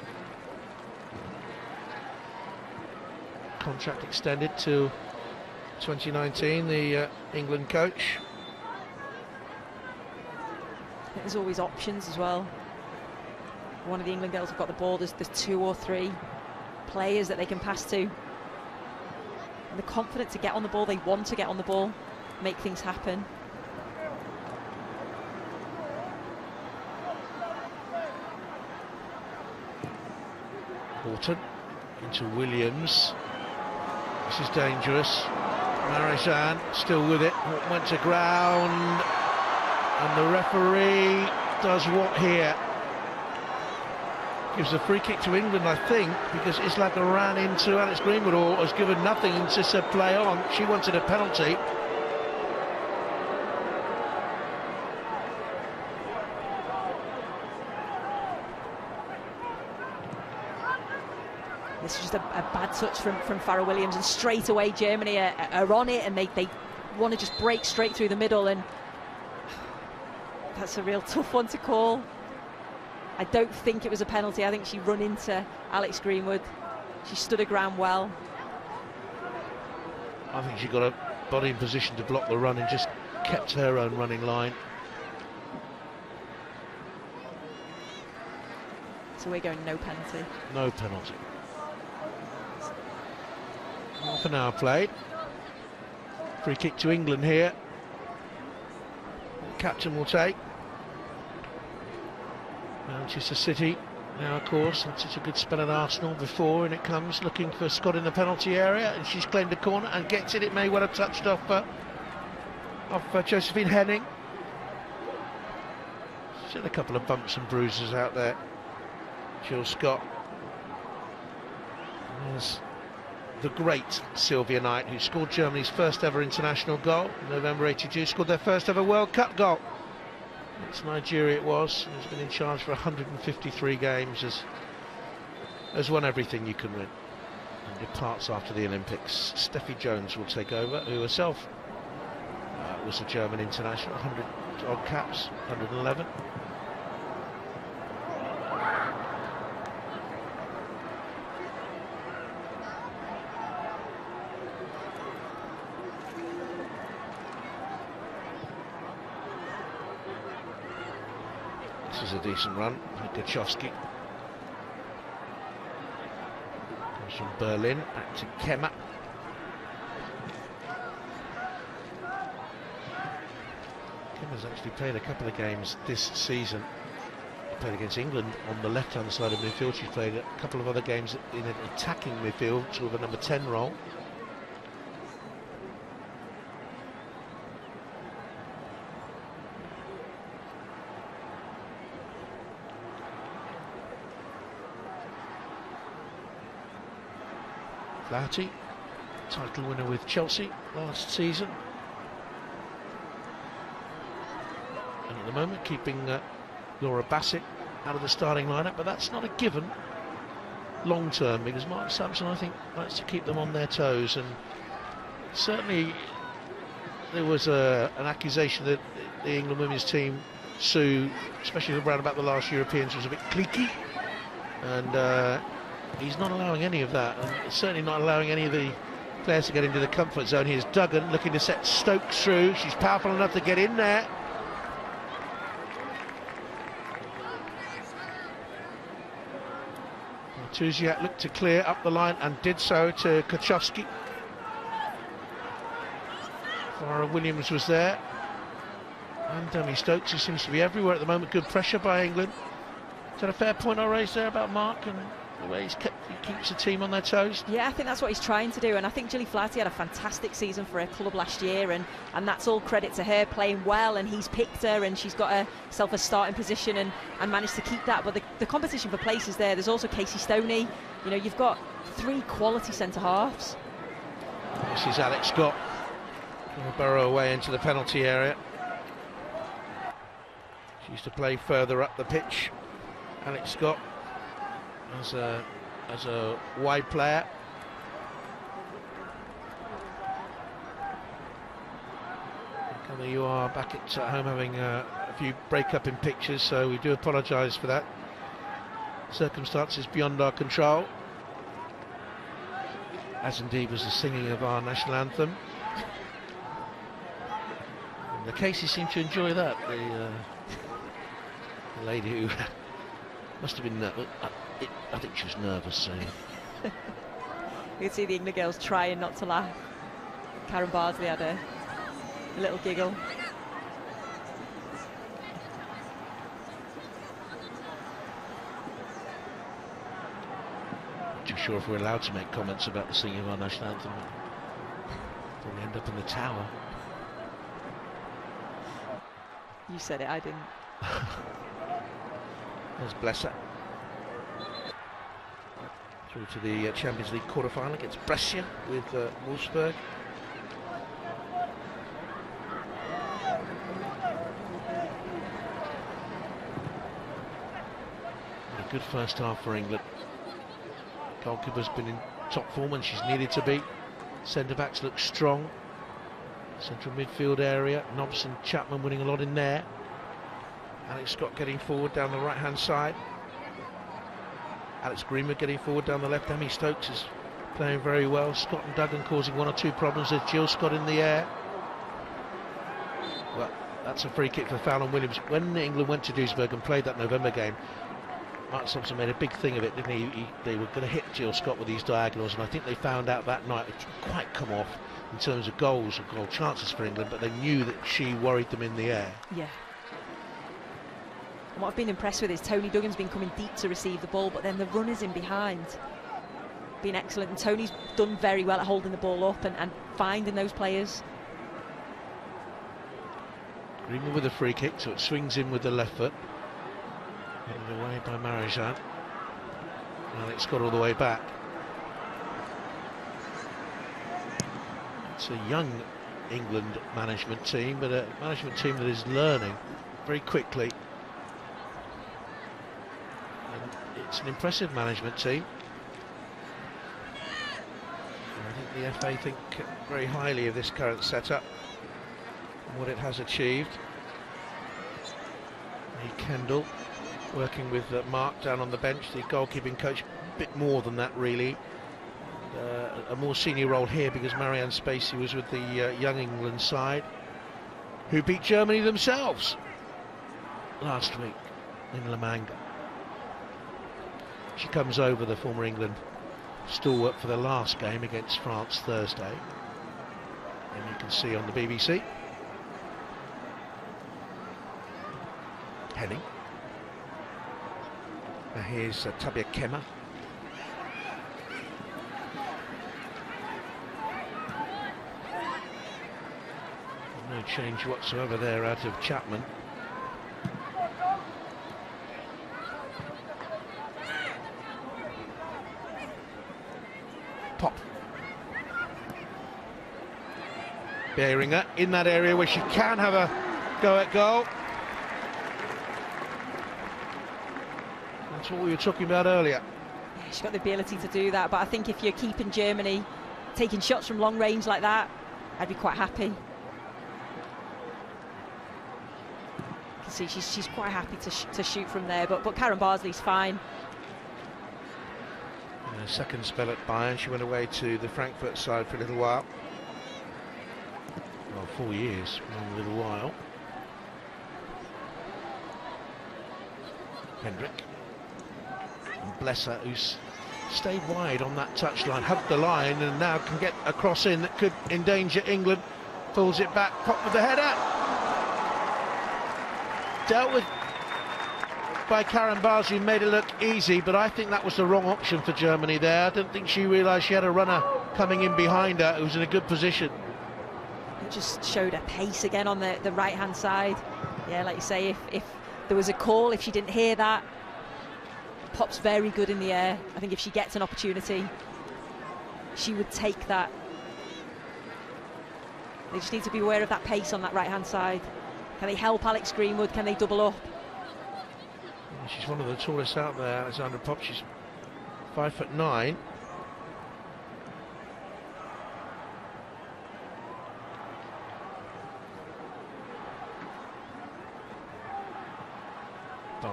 Contract extended to 2019, the England coach. There's always options as well. One of the England girls have got the ball, there's 2 or 3 players that they can pass to. And they're confident to get on the ball, they want to get on the ball, make things happen. Horton into Williams. This is dangerous. Marizan still with it, went to ground, and the referee does what here? Gives a free kick to England, I think, because Islaga ran into Alex Greenwood, or has given nothing and just said play on. She wanted a penalty. This is just a bad touch from Farrell Williams, and straight away Germany are on it, and they want to just break straight through the middle, and that's a real tough one to call. I don't think it was a penalty. I think she run into Alex Greenwood. She stood her ground well. I think she got a body in position to block the run and just kept her own running line. So we're going no penalty. No penalty. Half an hour played. Free kick to England here. Captain will take. Manchester City now, of course, had such a good spell at Arsenal before, and it comes looking for Scott in the penalty area, and she's claimed a corner and gets it. It may well have touched off Josephine Henning. She's had a couple of bumps and bruises out there. Jill Scott. There's the great Sylvia Knight, who scored Germany's first ever international goal in November '82, scored their first ever World Cup goal. It's Nigeria it was. Has been in charge for 153 games, has won everything you can win, and departs after the Olympics. Steffi Jones will take over, who herself was a German international, 100 odd caps, 111. This is a decent run. Gachowski comes from Berlin back to Kemmer. Kemmer's actually played a couple of games this season. She played against England on the left-hand side of midfield. She's played a couple of other games in an attacking midfield, sort of a number 10 role. Flaherty, title winner with Chelsea last season, and at the moment keeping Laura Bassett out of the starting lineup, but that's not a given long term, because Mark Sampson, I think, likes to keep them on their toes, and certainly there was an accusation that the England women's team, Sue, especially around about the last Europeans, was a bit cliquey, and he's not allowing any of that, and certainly not allowing any of the players to get into the comfort zone. Here's Duggan looking to set Stokes through. She's powerful enough to get in there. Tuziak looked to clear up the line and did so to Kachowski. Farrell Williams was there, and Demi Stokes, who seems to be everywhere at the moment. Good pressure by England. Is that a fair point I raised there about Mark and the way he keeps the team on their toes? Yeah, I think that's what he's trying to do, and I think Gilly Flaherty had a fantastic season for her club last year, and that's all credit to her playing well, and he's picked her, and she's got herself a starting position and managed to keep that. But the competition for places there. There's also Casey Stoney. You know, you've got 3 quality centre-halves. This is Alex Scott going to burrow away into the penalty area. She used to play further up the pitch, Alex Scott, as a wide player. There you are, back at home having a few break-up in pictures, so we do apologise for that. Circumstances beyond our control, as indeed was the singing of our national anthem. And the Caseys seem to enjoy that. The lady who must have been nervous. I think she was nervous. So you can see the England girls trying not to laugh. Karen Bardsley had a little giggle. Not too sure if we're allowed to make comments about the singing of our national anthem. Probably end up in the tower. You said it, I didn't. There's Blesser. Through to the Champions League quarter-final against Brescia with Wolfsburg. A good first half for England. Goalkeeper's been in top form when she's needed to be. Centre-backs look strong. Central midfield area, Nobbs and Chapman winning a lot in there. Alex Scott getting forward down the right-hand side. Alex Greenwood getting forward down the left. Emmy Stokes is playing very well. Scott and Duggan causing one or two problems. There's Jill Scott in the air. Well, that's a free kick for Fallon Williams. When England went to Duisburg and played that November game, Mark Simpson made a big thing of it, didn't he? They were going to hit Jill Scott with these diagonals, and I think they found out that night it didn't quite come off in terms of goals or goal chances for England, but they knew that she worried them in the air. Yeah. And what I've been impressed with is Tony Duggan's been coming deep to receive the ball, but then the runners in behind been excellent, and Tony's done very well at holding the ball up and finding those players. Greenwood with a free kick, so it swings in with the left foot. Headed away by Marijan. Alex Scott all the way back. It's a young England management team, but a management team that is learning very quickly. And it's an impressive management team. And I think the FA think very highly of this current setup and what it has achieved. Lee Kendall working with Mark down on the bench, the goalkeeping coach, a bit more than that really. A more senior role here because Marianne Spacey was with the young England side, who beat Germany themselves last week in La Manga. She comes over, the former England stalwart, for the last game against France Thursday, and you can see on the BBC. Henning. Now here's Tabia Kemmer. No change whatsoever there out of Chapman. Pop. Behringer in that area where she can have a go at goal. That's what we were talking about earlier. Yeah, she's got the ability to do that, but I think if you're keeping Germany taking shots from long range like that, I'd be quite happy. You can see she's quite happy to shoot from there, but Karen Barsley's fine. In her second spell at Bayern, she went away to the Frankfurt side for a little while. Well, 4 years, a little while. Hendrick. And Blesser, who's stayed wide on that touchline, hugged the line and now can get a cross in that could endanger England. Pulls it back, Pop with the header. Dealt with by Karen Barsley, made it look easy, but I think that was the wrong option for Germany there. I don't think she realised she had a runner coming in behind her who was in a good position. It just showed her pace again on the right-hand side. Yeah, like you say, if there was a call, if she didn't hear that, Pop's very good in the air. I think if she gets an opportunity, she would take that. They just need to be aware of that pace on that right-hand side. Can they help Alex Greenwood? Can they double up? She's one of the tallest out there, Alexandra Pop. She's 5'9".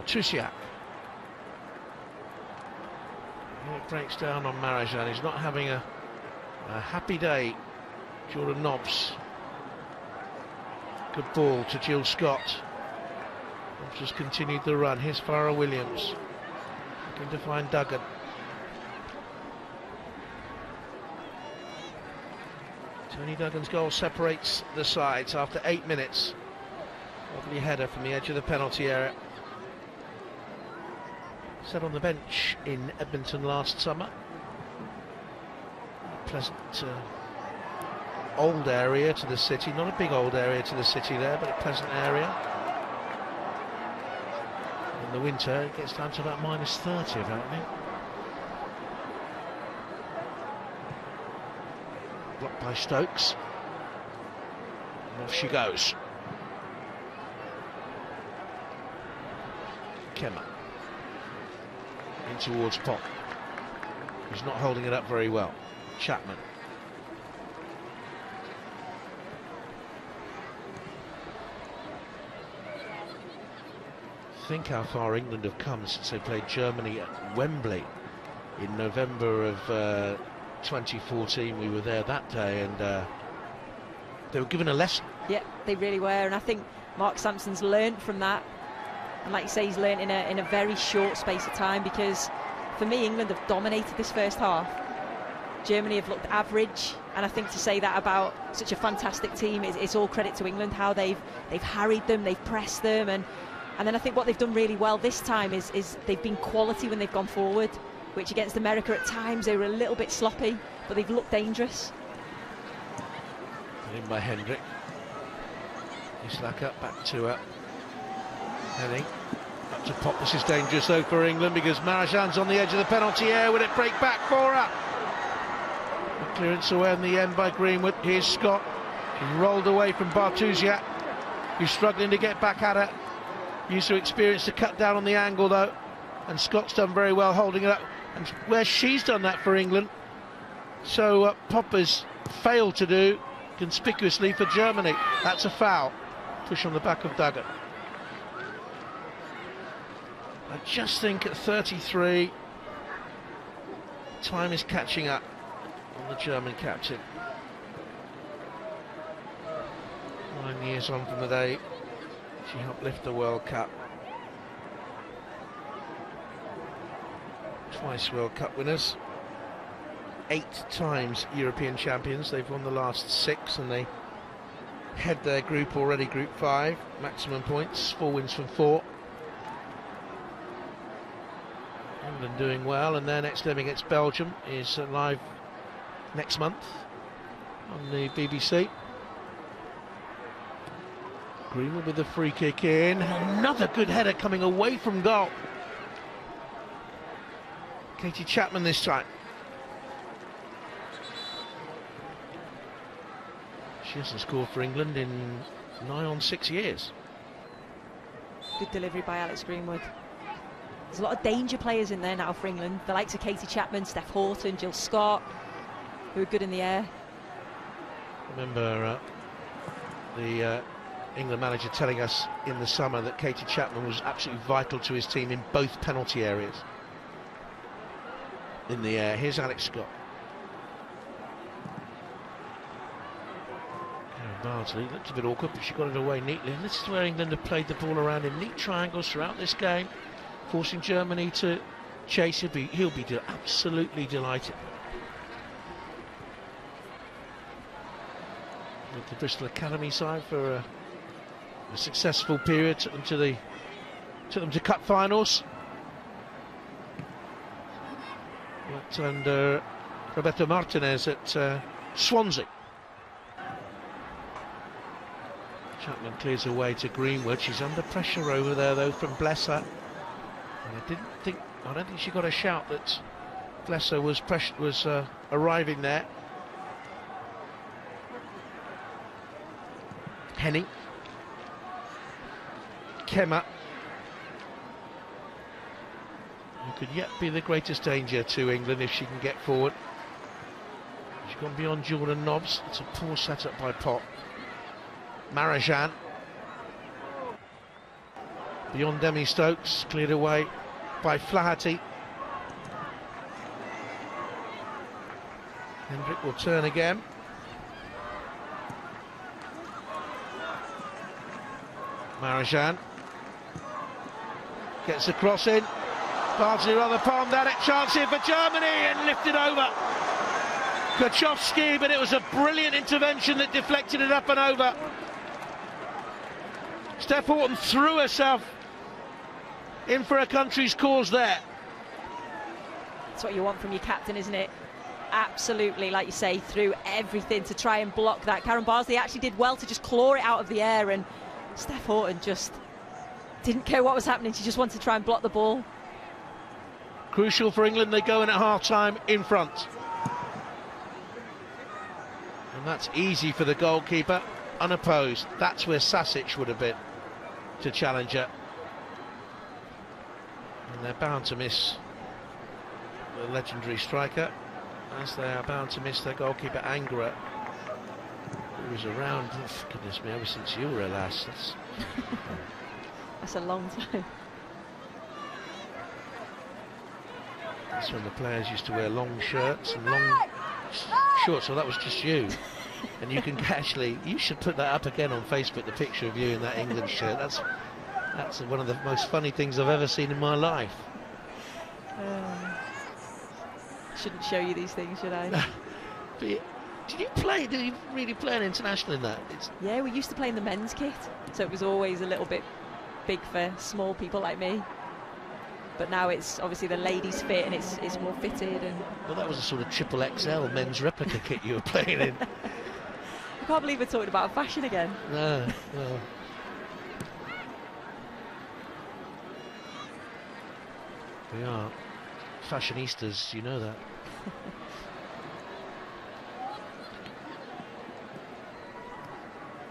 Tusiak. It breaks down on Marijan. He's not having a happy day. Jordan Nobbs. Good ball to Jill Scott. Nobbs just continued the run. Here's Farrah Williams. Looking to find Duggan. Tony Duggan's goal separates the sides after 8 minutes. Lovely header from the edge of the penalty area. Sat on the bench in Edmonton last summer. Pleasant old area to the city, not a big old area to the city there, but a pleasant area. In the winter it gets down to about -30 apparently. Blocked by Stokes. And off she goes. Kemmer. In towards Pop. He's not holding it up very well. Chapman. Think how far England have come since they played Germany at Wembley in November of 2014. We were there that day, and they were given a lesson. Yeah, they really were, and I think Mark Sampson's learned from that, and like you say, he's learned in a very short space of time, because for me, England have dominated this first half. Germany have looked average, and I think to say that about such a fantastic team, it's all credit to England, how they've harried them, they've pressed them, and then I think what they've done really well this time is they've been quality when they've gone forward, which against America at times they were a little bit sloppy, but they've looked dangerous. In by Hendrick. Islaka back to her. Henning. Up to Pop. This is dangerous though for England, because Marajan's on the edge of the penalty area. Will it break back for her? The clearance away in the end by Greenwood. Here's Scott. He's rolled away from Bartusiak, who's struggling to get back at her. Used to experience to cut down on the angle though, and Scott's done very well holding it up, and where she's done that for England. So Popper's failed to do conspicuously for Germany. That's a foul. Push on the back of Duggan. I just think at 33, time is catching up on the German captain. 9 years on from the day she helped lift the World Cup. Twice World Cup winners. 8 times European champions. They've won the last 6, and they head their group already, Group 5. Maximum points, 4 wins from 4. England doing well, and their next game against Belgium is live next month on the BBC. Greenwood with the free kick in. Another good header coming away from goal. Katie Chapman this time. She hasn't scored for England in nigh on 6 years. Good delivery by Alex Greenwood. There's a lot of danger players in there now for England. The likes of Katie Chapman, Steph Houghton, Jill Scott, who are good in the air. Remember the England manager telling us in the summer that Katie Chapman was absolutely vital to his team in both penalty areas. In the air, here's Alex Scott. Bardsley looked a bit awkward, but she got it away neatly, and this is where England have played the ball around in neat triangles throughout this game, forcing Germany to chase. He'll be absolutely delighted with the Bristol Academy side for a successful period. Took them to cup finals. But under Roberto Martinez at Swansea. Chapman clears away to Greenwood. She's under pressure over there though from Blesser. And I don't think she got a shout that Blesser was arriving there. Henning. Kemmer, who could yet be the greatest danger to England if she can get forward. She's gone beyond Jordan Nobbs. It's a poor setup by Pop. Marajan. Beyond Demi Stokes, cleared away by Flaherty. Hendrick will turn again. Marajan gets the cross in. Bardsley rather palmed at it. Chance here for Germany and lifted over. Kachowski, but it was a brilliant intervention that deflected it up and over. Steph Houghton threw herself in for her country's cause there. That's what you want from your captain, isn't it? Absolutely, like you say, threw everything to try and block that. Karen Bardsley actually did well to just claw it out of the air, and Steph Houghton just didn't care what was happening. She just wanted to try and block the ball. Crucial for England, they go in at half-time in front. And that's easy for the goalkeeper, unopposed. That's where Sasic would have been to challenge her. And they're bound to miss the legendary striker, as they are bound to miss their goalkeeper Angra, who was around, oh, goodness me, ever since you were a lass. That's a long time. That's when the players used to wear long shirts and long shorts. So that was just you. And you can actually, you should put that up again on Facebook, the picture of you in that England shirt. That's one of the most funny things I've ever seen in my life. Shouldn't show you these things, should I? Did you really play an international in that? Yeah, we used to play in the men's kit, so it was always a little bit big for small people like me. But now it's obviously the ladies' fit and it's more fitted. And well, that was a sort of triple XL men's replica kit you were playing in. I can't believe we're talking about fashion again. No. We are fashionistas, you know that.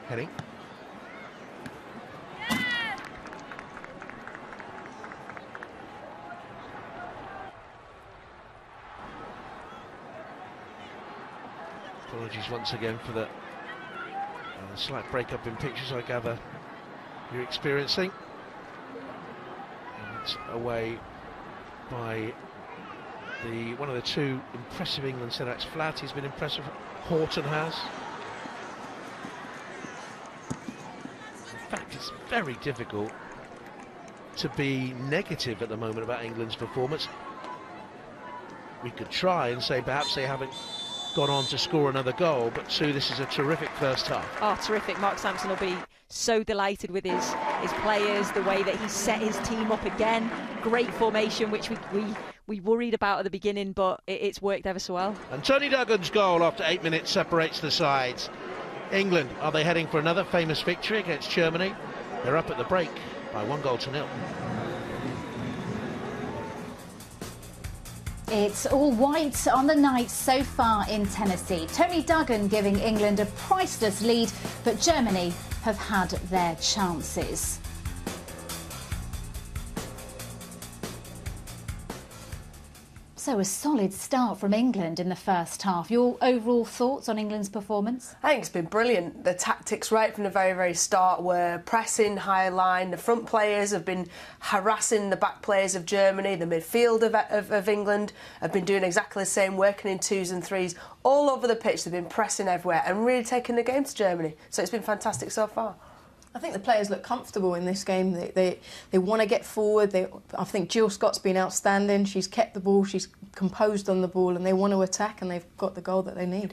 Heading. Apologies once again for the slight break-up in pictures, I gather you're experiencing. And it's away by one of the two impressive England centre-backs. Flaherty's been impressive, Horton has. In fact, it's very difficult to be negative at the moment about England's performance. We could try and say perhaps they haven't gone on to score another goal, but Sue, this is a terrific first half. Oh, terrific. Mark Sampson will be so delighted with his players, the way that he set his team up again. Great formation, which we worried about at the beginning, but it's worked ever so well. And Tony Duggan's goal after 8 minutes separates the sides. England, are they heading for another famous victory against Germany? They're up at the break by 1-0. It's all white on the night so far in Tennessee. Tony Duggan giving England a priceless lead, but Germany have had their chances. So a solid start from England in the first half. Your overall thoughts on England's performance? I think it's been brilliant. The tactics right from the very, very start were pressing, high line. The front players have been harassing the back players of Germany. The midfield of England have been doing exactly the same, working in 2s and 3s. All over the pitch, they've been pressing everywhere and really taking the game to Germany. So it's been fantastic so far. I think the players look comfortable in this game. They want to get forward. I think Jill Scott's been outstanding. She's kept the ball, she's composed on the ball, and they want to attack, and they've got the goal that they need.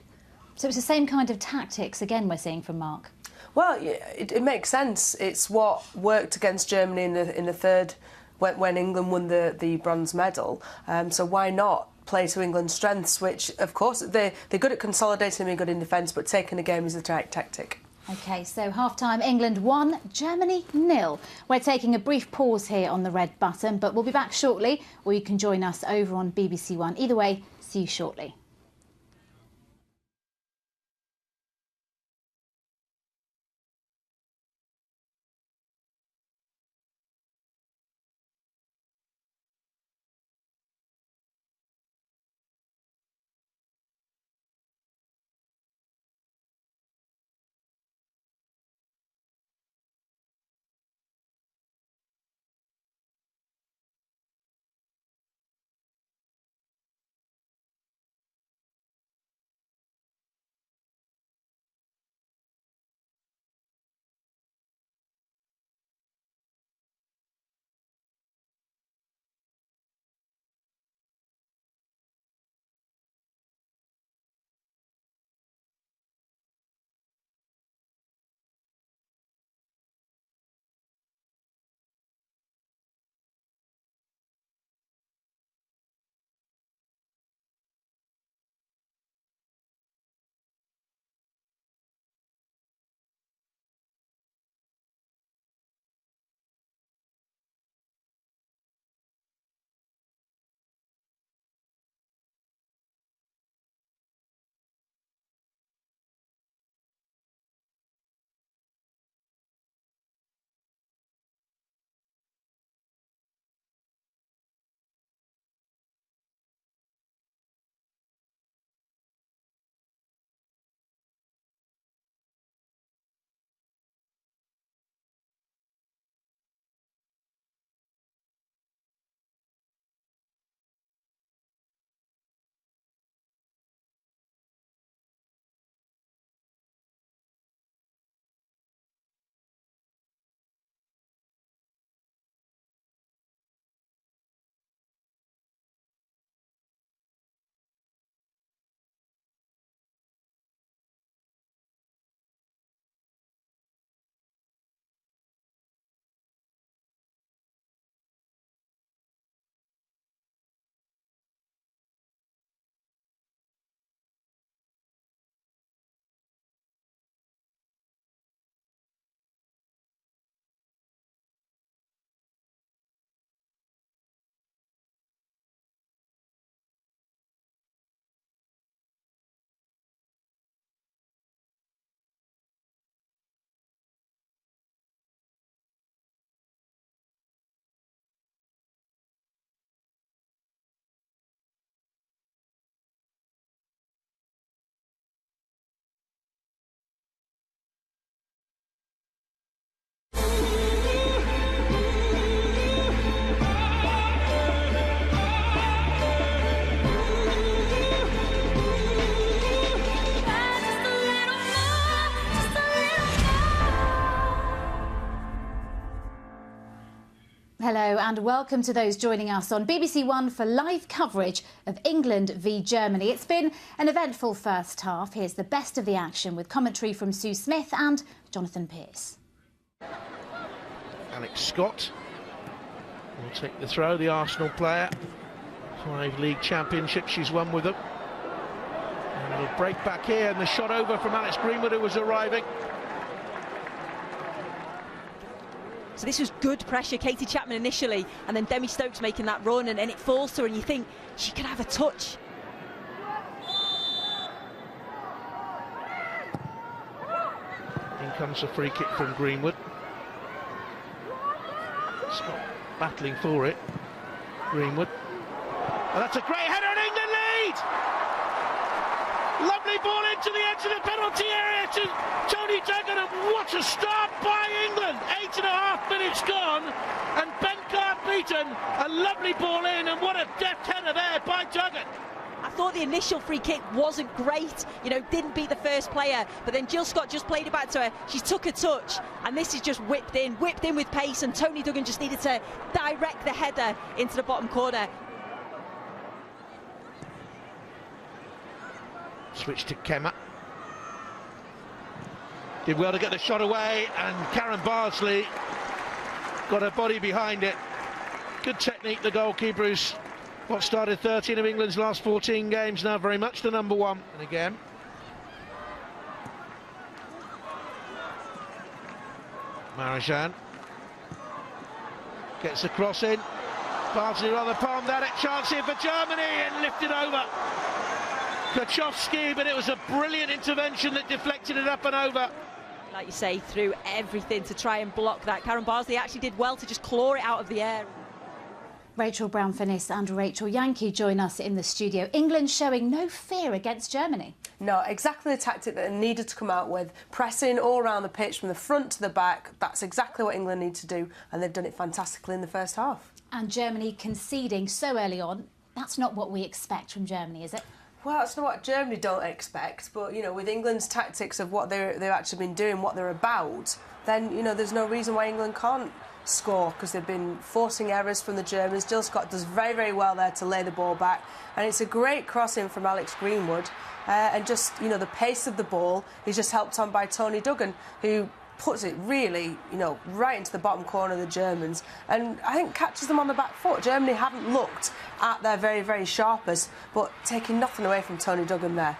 So it's the same kind of tactics again we're seeing from Mark? Well, it makes sense. It's what worked against Germany in the third when England won the bronze medal. So why not play to England's strengths, which, of course, they're good at consolidating and being good in defence, but taking the game is the right tactic. OK, so half-time, England 1, Germany 0. We're taking a brief pause here on the red button, but we'll be back shortly, or you can join us over on BBC One. Either way, see you shortly. Hello and welcome to those joining us on BBC One for live coverage of England v Germany. It's been an eventful first half. Here's the best of the action with commentary from Sue Smith and Jonathan Pearce. Alex Scott will take the throw, the Arsenal player. 5 league championships she's won with them. And it'll break back here, and the shot over from Alex Greenwood, who was arriving. So this was good pressure, Katie Chapman initially, and then Demi Stokes making that run, and it falls to her, and you think she could have a touch. In comes a free kick from Greenwood. Scott battling for it. Greenwood. And that's a great header, and England lead! Lovely ball into the edge of the penalty area to Tony Duggan, and what a start by England! 8.5 minutes gone, and Ben Carr beaten. A lovely ball in, and what a deft header there by Duggan. I thought the initial free kick wasn't great, you know, didn't beat the first player, but then Jill Scott just played it back to her. She took a touch, and this is just whipped in with pace, and Tony Duggan just needed to direct the header into the bottom corner. Switch to Kemmer. Did well to get the shot away, and Karen Bardsley got her body behind it. Good technique, the goalkeeper, who's what started 13 of England's last 14 games, now very much the number one. And again, Marajan gets the cross in. Bardsley rather palmed at it. Chance here for Germany, and lifted over. Kachowski, but it was a brilliant intervention that deflected it up and over. Like you say, threw everything to try and block that. Karen Bardsley actually did well to just claw it out of the air. Rachel Brown-Finnis and Rachel Yankee join us in the studio. England showing no fear against Germany. No, exactly the tactic that they needed to come out with. Pressing all around the pitch from the front to the back. That's exactly what England need to do, and they've done it fantastically in the first half. And Germany conceding so early on. That's not what we expect from Germany, is it? Well, that's not what Germany don't expect, but, you know, with England's tactics of what they've actually been doing, what they're about, then, you know, there's no reason why England can't score, because they've been forcing errors from the Germans. Jill Scott does very, very well there to lay the ball back, and it's a great crossing from Alex Greenwood, and just, you know, the pace of the ball is just helped on by Tony Duggan, who puts it really, you know, right into the bottom corner of the Germans, and I think catches them on the back foot. Germany haven't looked at their very, very sharpest, but taking nothing away from Tony Duggan there.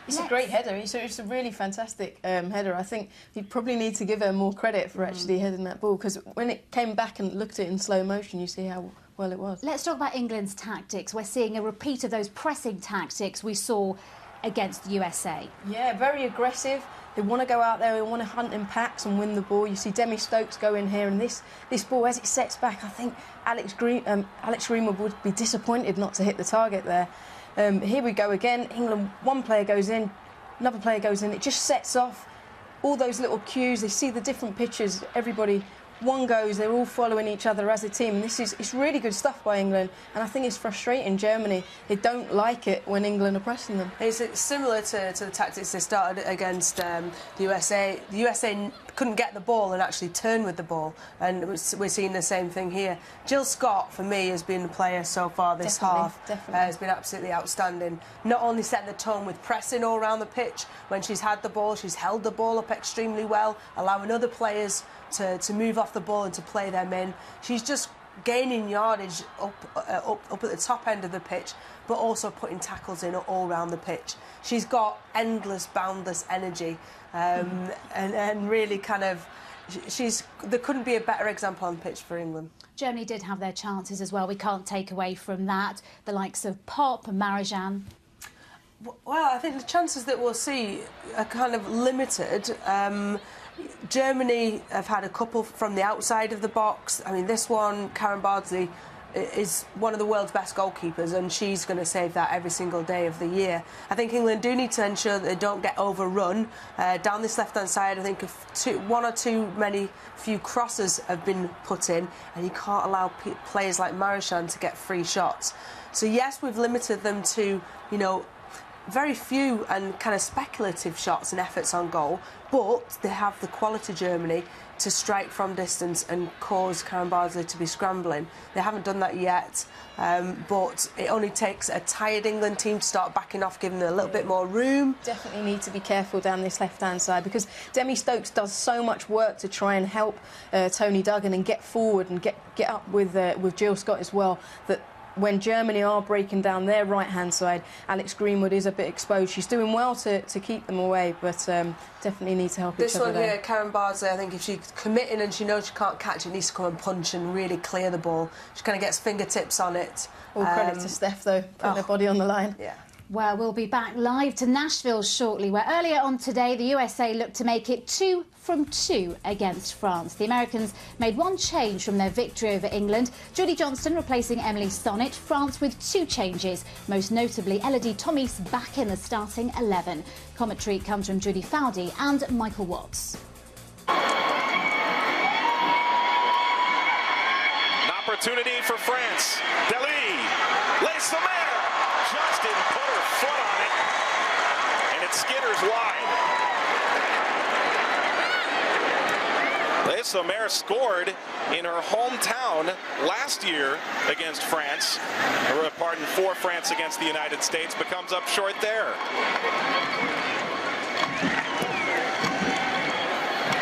It's a great header. It's a really fantastic header. I think you probably need to give her more credit for actually heading that ball, because when it came back and looked at it in slow motion, you see how well it was. Let's talk about England's tactics. We're seeing a repeat of those pressing tactics we saw against the USA. Yeah, very aggressive. They want to go out there, they want to hunt in packs and win the ball. You see Demi Stokes go in here, and this ball, as it sets back, I think Alex Greenwood would be disappointed not to hit the target there. Here we go again. England, one player goes in, another player goes in. It just sets off all those little cues. They see the different pitches. Everybody, one goes. They're all following each other as a team. And it's really good stuff by England. And I think it's frustrating Germany. They don't like it when England are pressing them. It's similar to the tactics they started against the USA. The USA couldn't get the ball and actually turn with the ball, and we're seeing the same thing here. Jill Scott, for me, has been the player so far this half. Has been absolutely outstanding. Not only setting the tone with pressing all around the pitch, when she's had the ball, she's held the ball up extremely well, allowing other players to move off the ball and to play them in. She's just gaining yardage up at the top end of the pitch, but also putting tackles in all around the pitch. She's got endless, boundless energy, and really kind of, there couldn't be a better example on the pitch for England. Germany did have their chances as well. We can't take away from that. The likes of Pop and Marajan. Well, I think the chances that we'll see are kind of limited. Germany have had a couple from the outside of the box. I mean, this one, Karen Bardsley, is one of the world's best goalkeepers, and she's going to save that every single day of the year. I think England do need to ensure that they don't get overrun. Down this left-hand side, I think one or two few crosses have been put in, and you can't allow players like Marajan to get free shots. So yes, we've limited them to, you know, very few and kind of speculative shots and efforts on goal, but they have the quality, Germany, to strike from distance and cause Karen Bardsley to be scrambling. They haven't done that yet, but it only takes a tired England team to start backing off, giving them a little bit more room. Definitely need to be careful down this left-hand side, because Demi Stokes does so much work to try and help Tony Duggan and get forward and get up with Jill Scott as well, that when Germany are breaking down their right-hand side, Alex Greenwood is a bit exposed. She's doing well to keep them away, but definitely need to help each other. This one there. here, Karen Bardsley, I think if she's committing and she knows she can't catch it, needs to come and punch and really clear the ball. She kind of gets fingertips on it. All credit to Steph, though, putting her body on the line. Yeah. Well, we'll be back live to Nashville shortly, where earlier on today the USA looked to make it 2 from 2 against France. The Americans made one change from their victory over England. Judy Johnston replacing Emily Sonnet. France with 2 changes, most notably Elodie Thomas back in the starting 11. Commentary comes from Judy Foudy and Michael Watts. An opportunity for France. Deli lays the mare. Just didn't put her foot on it, and it skitters wide. Les Sommer scored in her hometown last year against France, for France against the United States, but comes up short there.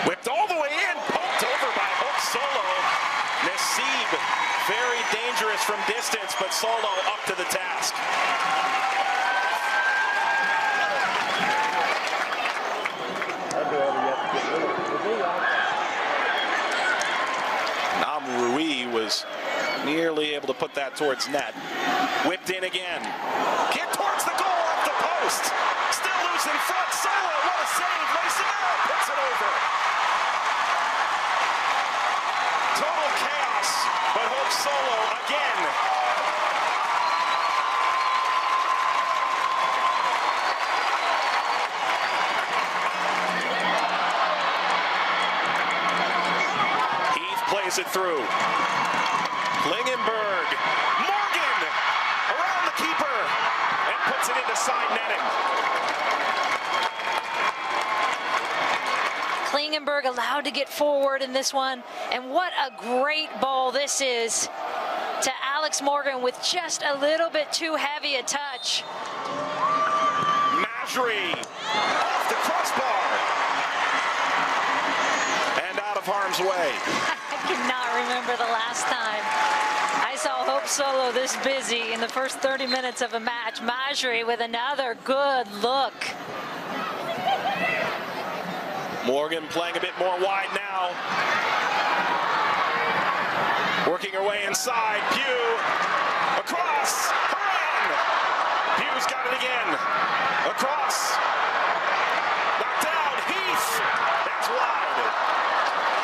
Whipped all the way in, poked over by Hope Solo. Nassib, very dangerous from distance, but Solo up to the task. Rui was nearly able to put that towards net. Whipped in again. Kick towards the goal off the post. Still loose in front. Solo, what a save. Lacimero puts it over. Total chaos, but Hope Solo again. Plays it through. Klingenberg. Morgan around the keeper and puts it into side netting. Klingenberg allowed to get forward in this one, and what a great ball this is to Alex Morgan with just a little bit too heavy a touch. Majri off the crossbar and out of harm's way. I cannot remember the last time I saw Hope Solo this busy in the first 30 minutes of a match. Majri with another good look. Morgan playing a bit more wide now. Working her way inside. Pugh across. Horan. Pugh's got it again. Across. Knocked down. Heath. That's wide.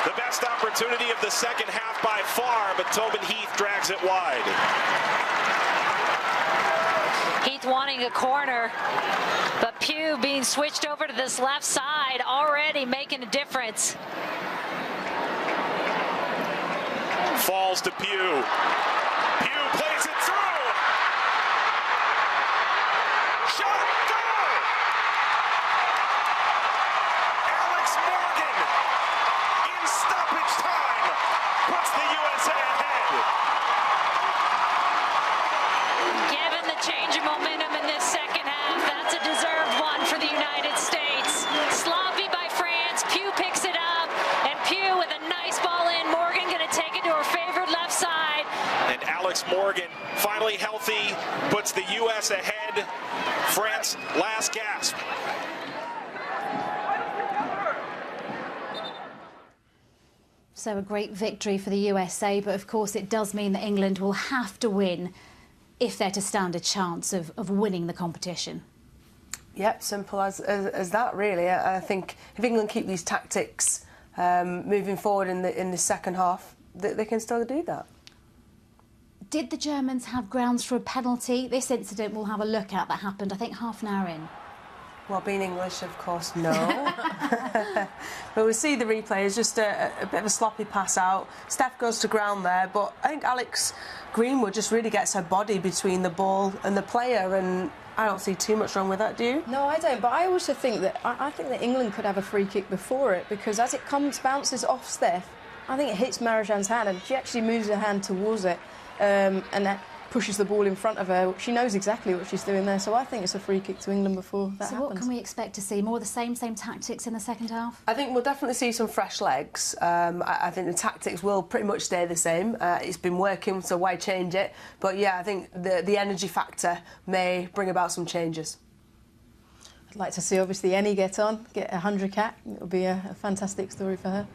The best opportunity of the second half by far, but Tobin Heath drags it wide. Heath wanting a corner, but Pugh being switched over to this left side, already making a difference. Falls to Pugh. Pugh plays it through. Shot, goal! Alex Morgan, in stoppage time, puts the USA ahead. Given the change of momentum in this second half, that's a deserved one for the United States. Sloppy by France, Pugh picks it up, and Pugh with a nice ball in. Morgan gonna take it to her favorite left side. And Alex Morgan, finally healthy, puts the U.S. ahead. France, last gasp. So a great victory for the USA, but of course it does mean that England will have to win if they're to stand a chance of winning the competition. Yep, simple as that, really. I think if England keep these tactics moving forward in the second half, they can still do that. Did the Germans have grounds for a penalty? This incident we'll have a look at that happened, I think, half an hour in. Well, being English, of course, no. But we see the replay as just a bit of a sloppy pass out. Steph goes to ground there, but I think Alex Greenwood just really gets her body between the ball and the player, and I don't see too much wrong with that, do you? No, I don't, but I also think that I think that England could have a free kick before it, because as it bounces off Steph, I think it hits Marajan's hand, and she actually moves her hand towards it, and that pushes the ball in front of her. She knows exactly what she's doing there, so I think it's a free kick to England before that happens. So what can we expect to see? More of the same tactics in the second half? I think we'll definitely see some fresh legs. I think the tactics will pretty much stay the same. It's been working, so why change it? But yeah, I think the energy factor may bring about some changes. I'd like to see, obviously, Annie get a 100 cap. It would be a fantastic story for her.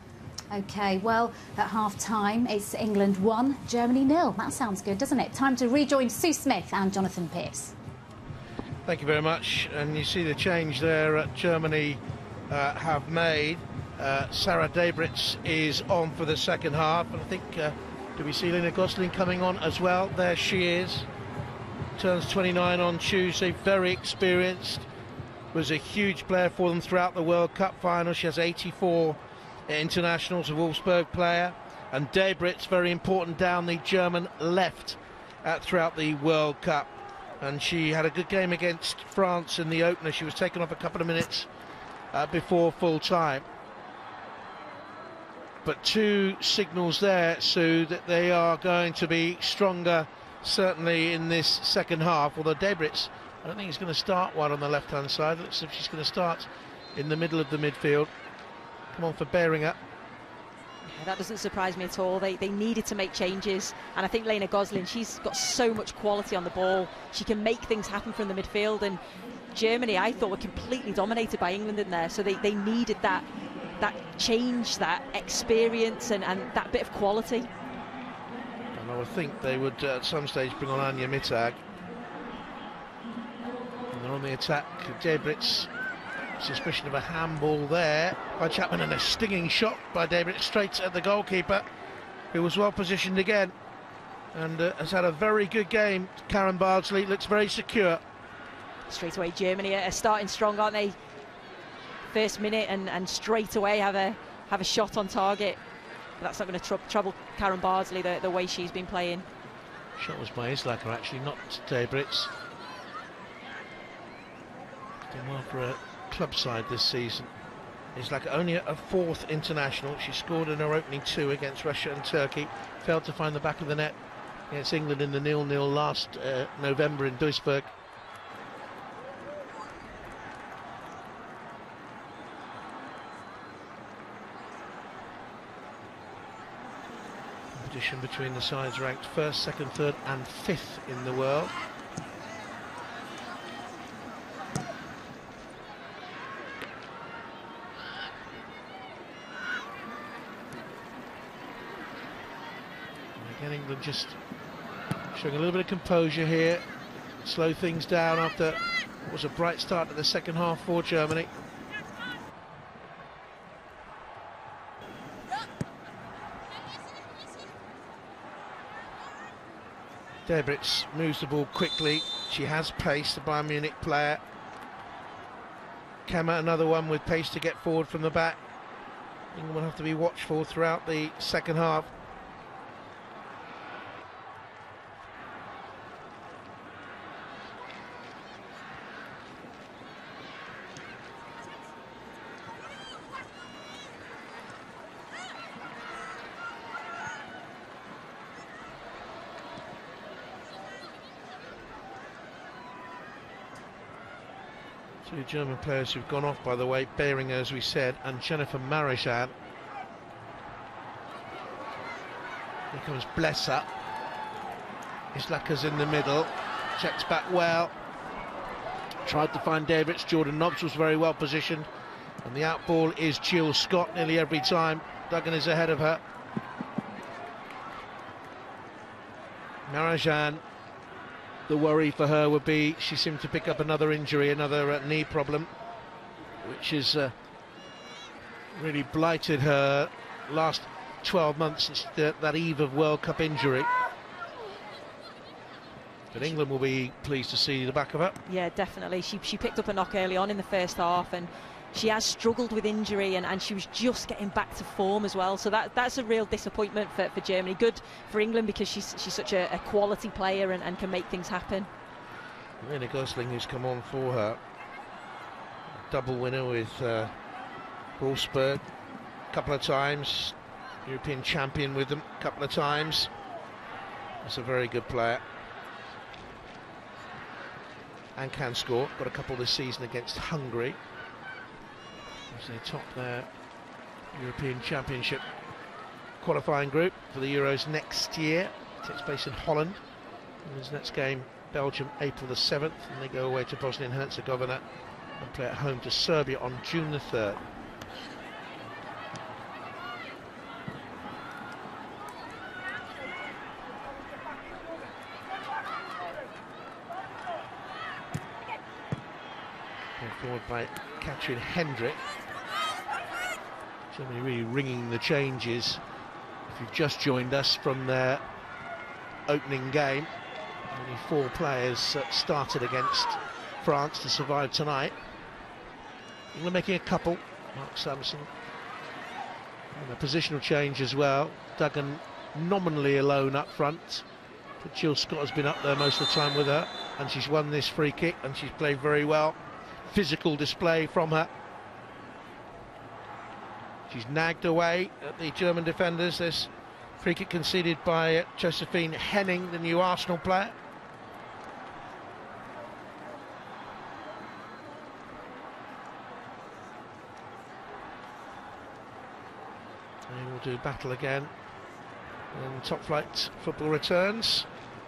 OK, well, at half-time, it's England 1, Germany 0. That sounds good, doesn't it? Time to rejoin Sue Smith and Jonathan Pearce. Thank you very much. And you see the change there Germany have made. Sarah Debritz is on for the second half. And I think, do we see Lena Gosling coming on as well? There she is. Turns 29 on Tuesday, very experienced. Was a huge player for them throughout the World Cup final. She has 84 internationals, a Wolfsburg player, and Debritz very important down the German left throughout the World Cup, and she had a good game against France in the opener. She was taken off a couple of minutes before full time, but two signals there, Sue, that they are going to be stronger certainly in this second half, although Debritz, I don't think he's going to start wide on the left hand side. Looks as if she's going to start in the middle of the midfield. Come on for Beringer. Yeah, that doesn't surprise me at all. They needed to make changes, and I think Lena Gosling, she's got so much quality on the ball. She can make things happen from the midfield, and Germany, I thought, were completely dominated by England in there, so they needed that change, that experience, and that bit of quality. And I would think they would at some stage bring on Anja Mittag. And they're on the attack. Debritz, suspicion of a handball there by Chapman, and a stinging shot by Debritz straight at the goalkeeper, who was well positioned again and has had a very good game. Karen Bardsley looks very secure. Straight away Germany are starting strong, aren't they? First minute and straight away have a shot on target. But that's not going to trouble Karen Bardsley the way she's been playing. Shot was by Islacker actually, not Debritz. Done well for a club side this season. Is like only a fourth international. She scored in her opening two against Russia and Turkey. Failed to find the back of the net against England in the 0-0 last November in Duisburg. Competition between the sides ranked first, second, third and fifth in the world. England just showing a little bit of composure here, slow things down after what was a bright start to the second half for Germany. Debritz moves the ball quickly. She has pace, the Bayern Munich player. Kemmer, another one with pace to get forward from the back. England will have to be watchful throughout the second half. Two German players who've gone off, by the way, Beringer, as we said, and Jennifer Marajan. Here comes Blesser. Islaka's in the middle, checks back well. Tried to find Debritz. Jordan Nobbs was very well positioned. And the out ball is Jill Scott nearly every time. Duggan is ahead of her. Marajan, the worry for her would be she seemed to pick up another injury, another knee problem, which has really blighted her last 12 months since that eve of World Cup injury. But England will be pleased to see the back of her. Yeah, definitely. She picked up a knock early on in the first half, and she has struggled with injury, and she was just getting back to form as well. So that's a real disappointment for Germany. Good for England because she's such a quality player and can make things happen. Lena Gosling, who's come on for her. Double winner with Wolfsburg a couple of times. European champion with them a couple of times. That's a very good player. And can score. Got a couple this season against Hungary, as they top their European Championship qualifying group for the Euros next year. It takes place in Holland. England's next game, Belgium, April the 7th, and they go away to Bosnia and Herzegovina and play at home to Serbia on June the 3rd. Forward by Katrin Hendrick. Germany really ringing the changes. If you've just joined us from their opening game, only 4 players started against France to survive tonight. England making a couple. Mark Sampson. And a positional change as well. Duggan nominally alone up front, but Jill Scott has been up there most of the time with her, and she's won this free kick and she's played very well. Physical display from her. She's nagged away at the German defenders. This free kick conceded by Josephine Henning, the new Arsenal player. They will do battle again. And top flight football returns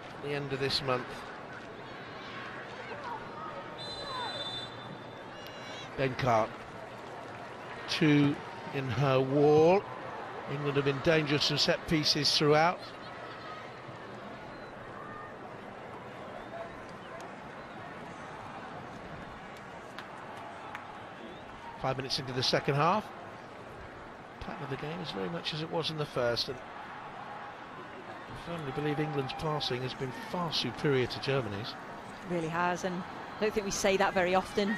at the end of this month. Benkart, 2 in her wall. England have been dangerous from set pieces throughout. Five minutes into the second half. Pattern of the game is very much as it was in the first, and I firmly believe England's passing has been far superior to Germany's. It really has, and I don't think we say that very often.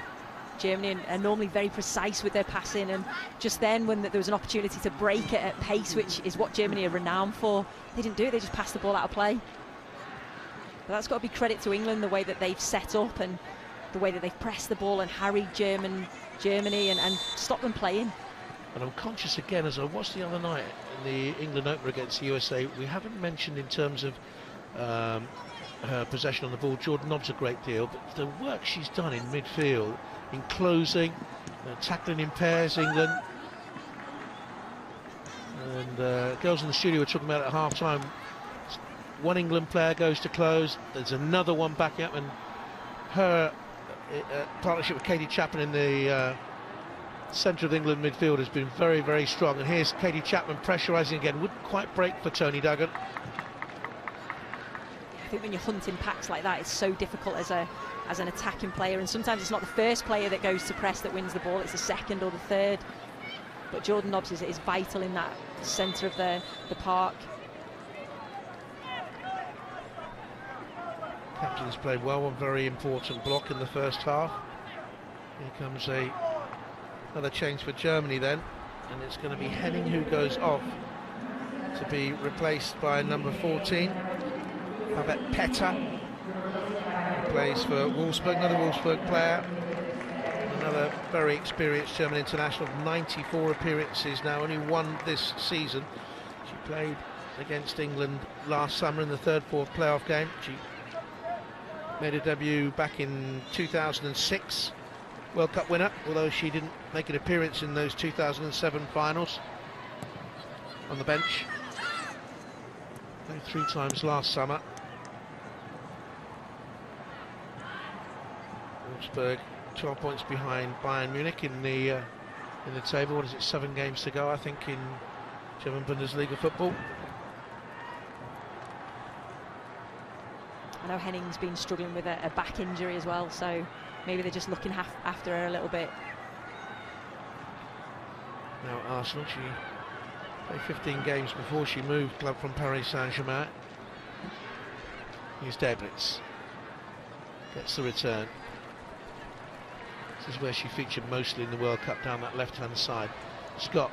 Germany are normally very precise with their passing, and just then when there was an opportunity to break it at pace, which is what Germany are renowned for, they didn't do it. They just passed the ball out of play. But that's got to be credit to England, the way that they've set up and the way that they've pressed the ball and harried Germany and stopped them playing. And I'm conscious again, as I watched the other night in the England opener against the USA, we haven't mentioned in terms of her possession on the ball, Jordan Nobbs a great deal, but the work she's done in midfield, in closing, tackling in pairs, England. And girls in the studio were talking about it at half-time. One England player goes to close, there's another one back up, and her partnership with Katie Chapman in the centre of the England midfield has been very, very strong. And here's Katie Chapman pressurising again, wouldn't quite break for Toni Duggan. I think when you're hunting packs like that, it's so difficult as an attacking player, and sometimes it's not the first player that goes to press that wins the ball, it's the second or the third. But Jordan Nobbs is vital in that centre of the park. Captain's played well, one very important block in the first half. Here comes another change for Germany then, and it's going to be Henning who goes off to be replaced by number 14, Babette Petter, who plays for Wolfsburg, another Wolfsburg player, another very experienced German international, 94 appearances now, only one this season. She played against England last summer in the third-fourth playoff game. She made her debut back in 2006, World Cup winner, although she didn't make an appearance in those 2007 finals. On the bench, played 3 times last summer. Wolfsburg 12 points behind Bayern Munich in the table. What is it, 7 games to go, I think, in German Bundesliga football. I know Henning's been struggling with a back injury as well, so maybe they're just looking after her a little bit. Now at Arsenal, she played 15 games before she moved club from Paris Saint-Germain. Here's Deblitz. gets the return. This is where she featured mostly in the World Cup, down that left-hand side. Scott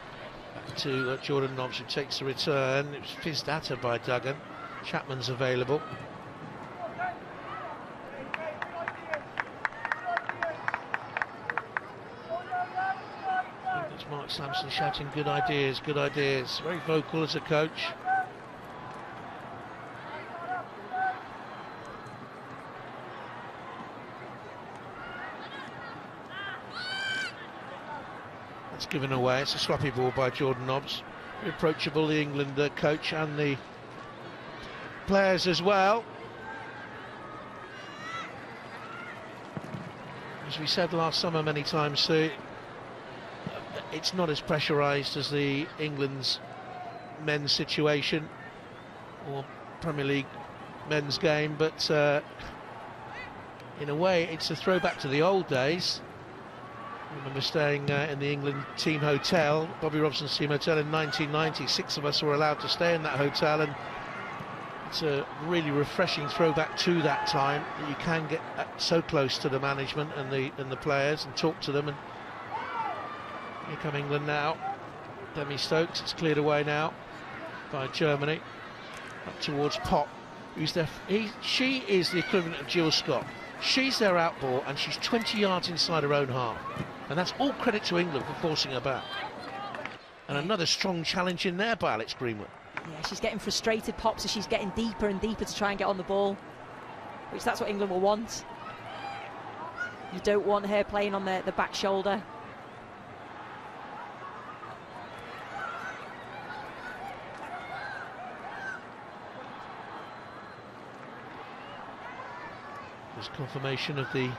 back to Jordan Nobbs, who takes the return. It was fizzed at her by Duggan. Chapman's available. I think that's Mark Sampson shouting good ideas, good ideas. Very vocal as a coach. It's given away. It's a sloppy ball by Jordan Nobbs. Very approachable, the England coach, and the players as well. As we said last summer many times, Sue, it's not as pressurised as the England's men's situation or Premier League men's game, but in a way it's a throwback to the old days. I remember staying in the England team hotel, Bobby Robson's team hotel, in 1990. 6 of us were allowed to stay in that hotel, and it's a really refreshing throwback to that time, that you can get so close to the management and the players and talk to them. And here come England now. Demi Stokes, it's cleared away now by Germany. Up towards Pop, who's there. She is the equivalent of Jill Scott. She's their outball, and she's 20 yards inside her own half. And that's all credit to England for forcing her back. And another strong challenge in there by Alex Greenwood. Yeah, she's getting frustrated, Pop, so she's getting deeper and deeper to try and get on the ball, which that's what England will want. You don't want her playing on the back shoulder. There's confirmation of the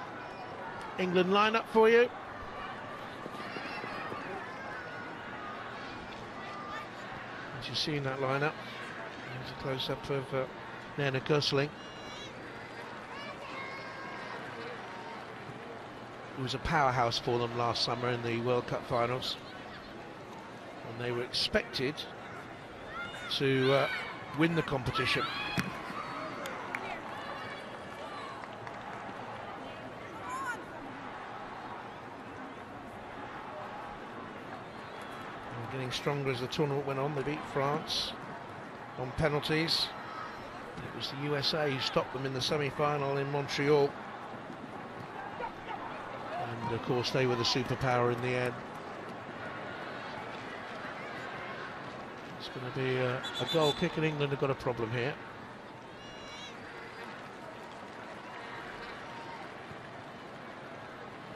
England lineup for you. As you see in that lineup, there's a close-up of Nana Gosling, who was a powerhouse for them last summer in the World Cup finals, and they were expected to win the competition. Getting stronger as the tournament went on. They beat France on penalties. It was the USA who stopped them in the semi-final in Montreal, and of course they were the superpower in the end. It's going to be a goal kick, and England have got a problem here.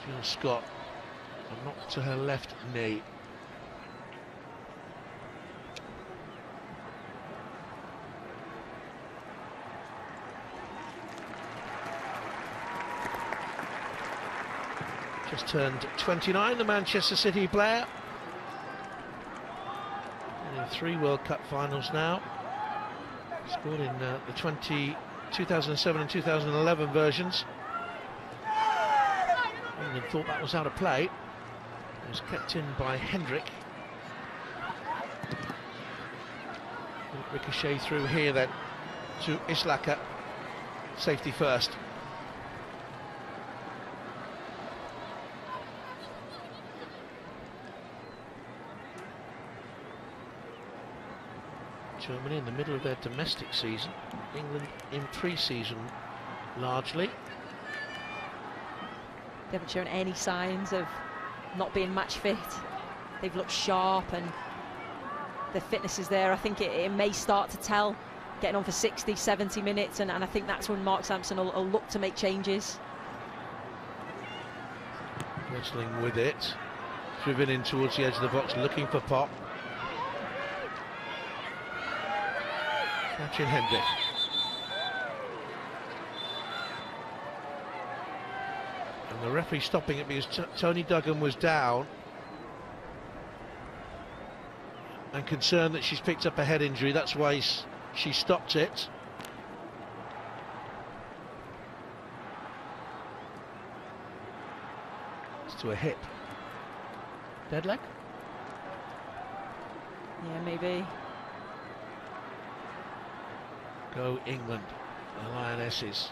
Jill Scott, a knock to her left knee. Just turned 29, the Manchester City player. In 3 World Cup finals now. Scored in the 2007 and 2011 versions. England thought that was out of play. It was kept in by Hendrick. Ricochet through here then to Islaka. Safety first. Germany in the middle of their domestic season, England in pre-season largely. They haven't shown any signs of not being match fit. They've looked sharp and their fitness is there. I think it may start to tell, getting on for 60, 70 minutes, and I think that's when Mark Sampson will look to make changes. Wrestling with it, driven in towards the edge of the box, looking for Pop. Catching Hendrick. And the referee stopping it because Tony Duggan was down and concerned that she's picked up a head injury. That's why she stopped it. It's to a hip. Dead leg? Yeah, maybe. Go England, the Lionesses.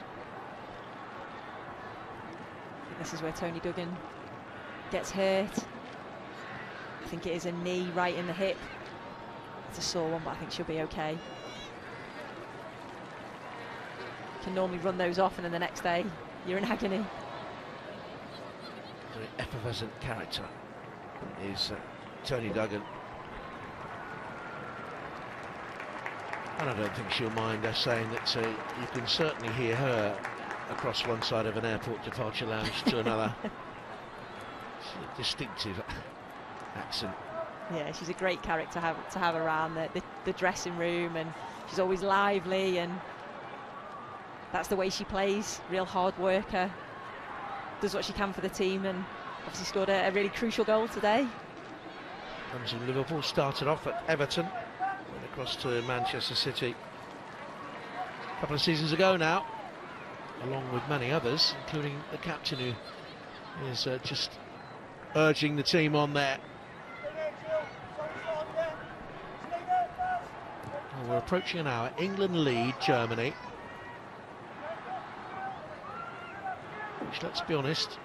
this is where Tony Duggan gets hurt. I think it is a knee right in the hip. It's a sore one, but I think she'll be okay. Can normally run those off, and then the next day you're in agony. Very effervescent character is Tony Duggan. And I don't think she'll mind us saying that you can certainly hear her across one side of an airport departure lounge to another. It's a distinctive accent. Yeah, she's a great character to have around the dressing room, and she's always lively, and that's the way she plays. Real hard worker, does what she can for the team, and obviously scored a really crucial goal today. Comes from Liverpool, started off at Everton, went across to Manchester City a couple of seasons ago now, along with many others, including the captain, who is just urging the team on there. Well, we're approaching an hour. England lead Germany, which, let's be honest,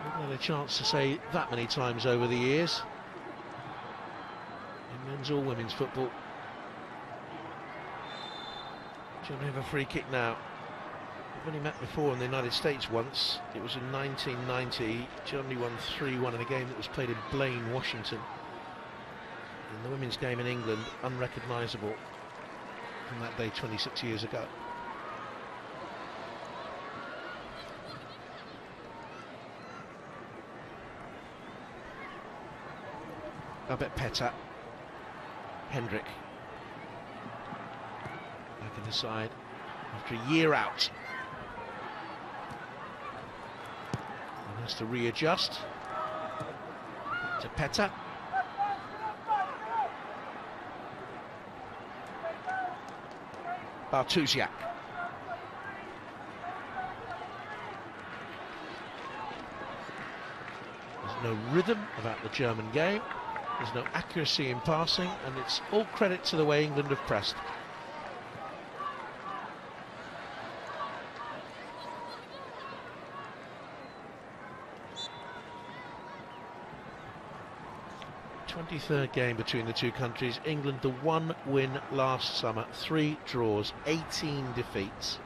we've had a chance to say that many times over the years in men's or women's football. Germany have a free kick now. We've only met before in the United States once. It was in 1990. Germany won 3-1 in a game that was played in Blaine, Washington. In the women's game in England, unrecognisable from that day 26 years ago. Babette Petter, Hendrick back in the side after a year out. And has to readjust to Petter. Bartusiak. There's no rhythm about the German game. There's no accuracy in passing, and it's all credit to the way England have pressed. The 23rd game between the two countries. England the 1 win last summer, 3 draws, 18 defeats.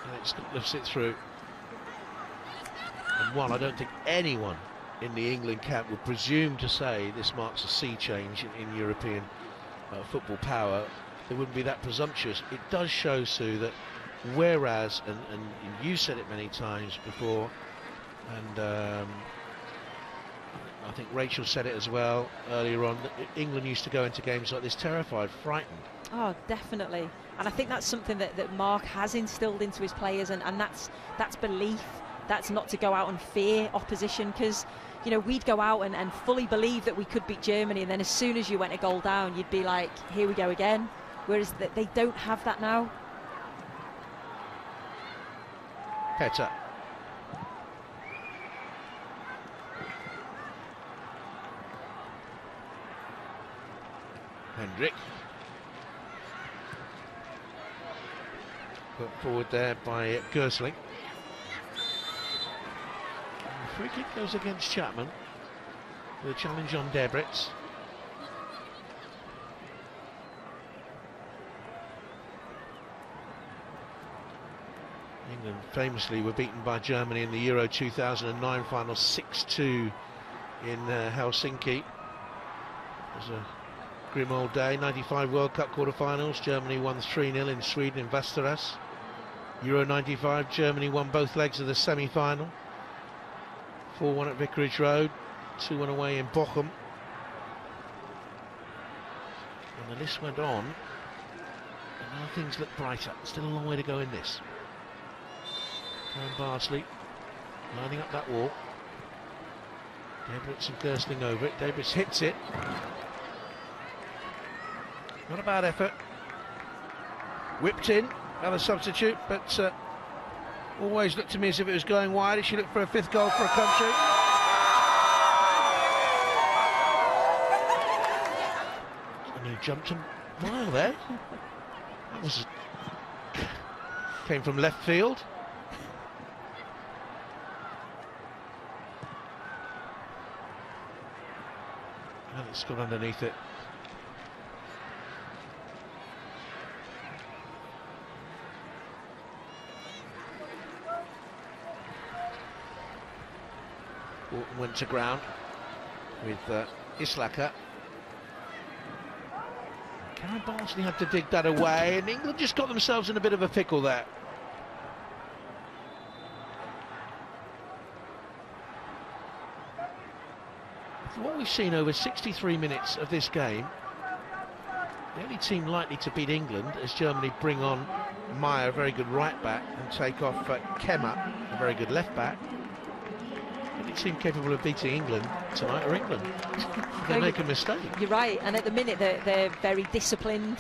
And it's lifts it through. And while I don't think anyone in the England camp would presume to say this marks a sea change in European football power, they wouldn't be that presumptuous. It does show, Sue, that whereas, and you said it many times before, and I think Rachel said it as well earlier on, that England used to go into games like this terrified, frightened. Oh, definitely. And I think that's something that Mark has instilled into his players, and that's belief. That's not to go out and fear opposition, because, you know, we'd go out and fully believe that we could beat Germany, and then as soon as you went a goal down, you'd be like, here we go again. Whereas they don't have that now. Petter. Hendrick. Put forward there by Gersling. The free kick goes against Chapman. With a challenge on Debritz. England famously were beaten by Germany in the Euro 2009 final 6-2 in Helsinki. It was a grim old day. 95 World Cup quarter-finals. Germany won 3-0 in Sweden in Västerås. Euro 95, Germany won both legs of the semi-final. 4-1 at Vicarage Road, 2-1 away in Bochum. And the list went on. And now things look brighter. Still a long way to go in this. Karen Bardsley lining up that wall. Debritz and Gersling over it. Debritz hits it. Not a bad effort. Whipped in, another substitute, but always looked to me as if it was going wide. It should look for a 5th goal for a country. And he jumped a mile there. That was came from left field. And it's gone underneath it. Walton went to ground with Islaka. Karen Barnsley had to dig that away, and England just got themselves in a bit of a pickle there. For what we've seen over 63 minutes of this game, the only team likely to beat England as Germany bring on Meyer, a very good right back, and take off Kemmer, a very good left back. The only team capable of beating England tonight are England. They make a mistake. You're right, and at the minute they're very disciplined,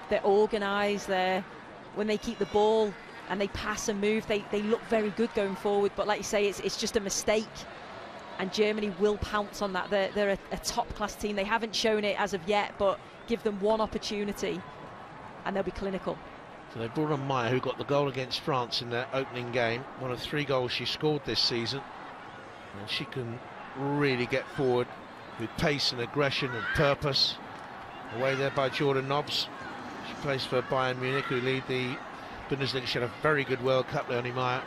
they're organised, when they keep the ball and they pass and move, they look very good going forward. But like you say, it's just a mistake, and Germany will pounce on that. They're a top-class team. They haven't shown it as of yet, but give them one opportunity and they'll be clinical. So they brought on Meyer, who got the goal against France in their opening game, one of 3 goals she scored this season. And she can really get forward with pace and aggression and purpose. Away there by Jordan Nobbs. She plays for Bayern Munich, who lead the Bundesliga. She had a very good World Cup, Leonie Meyer.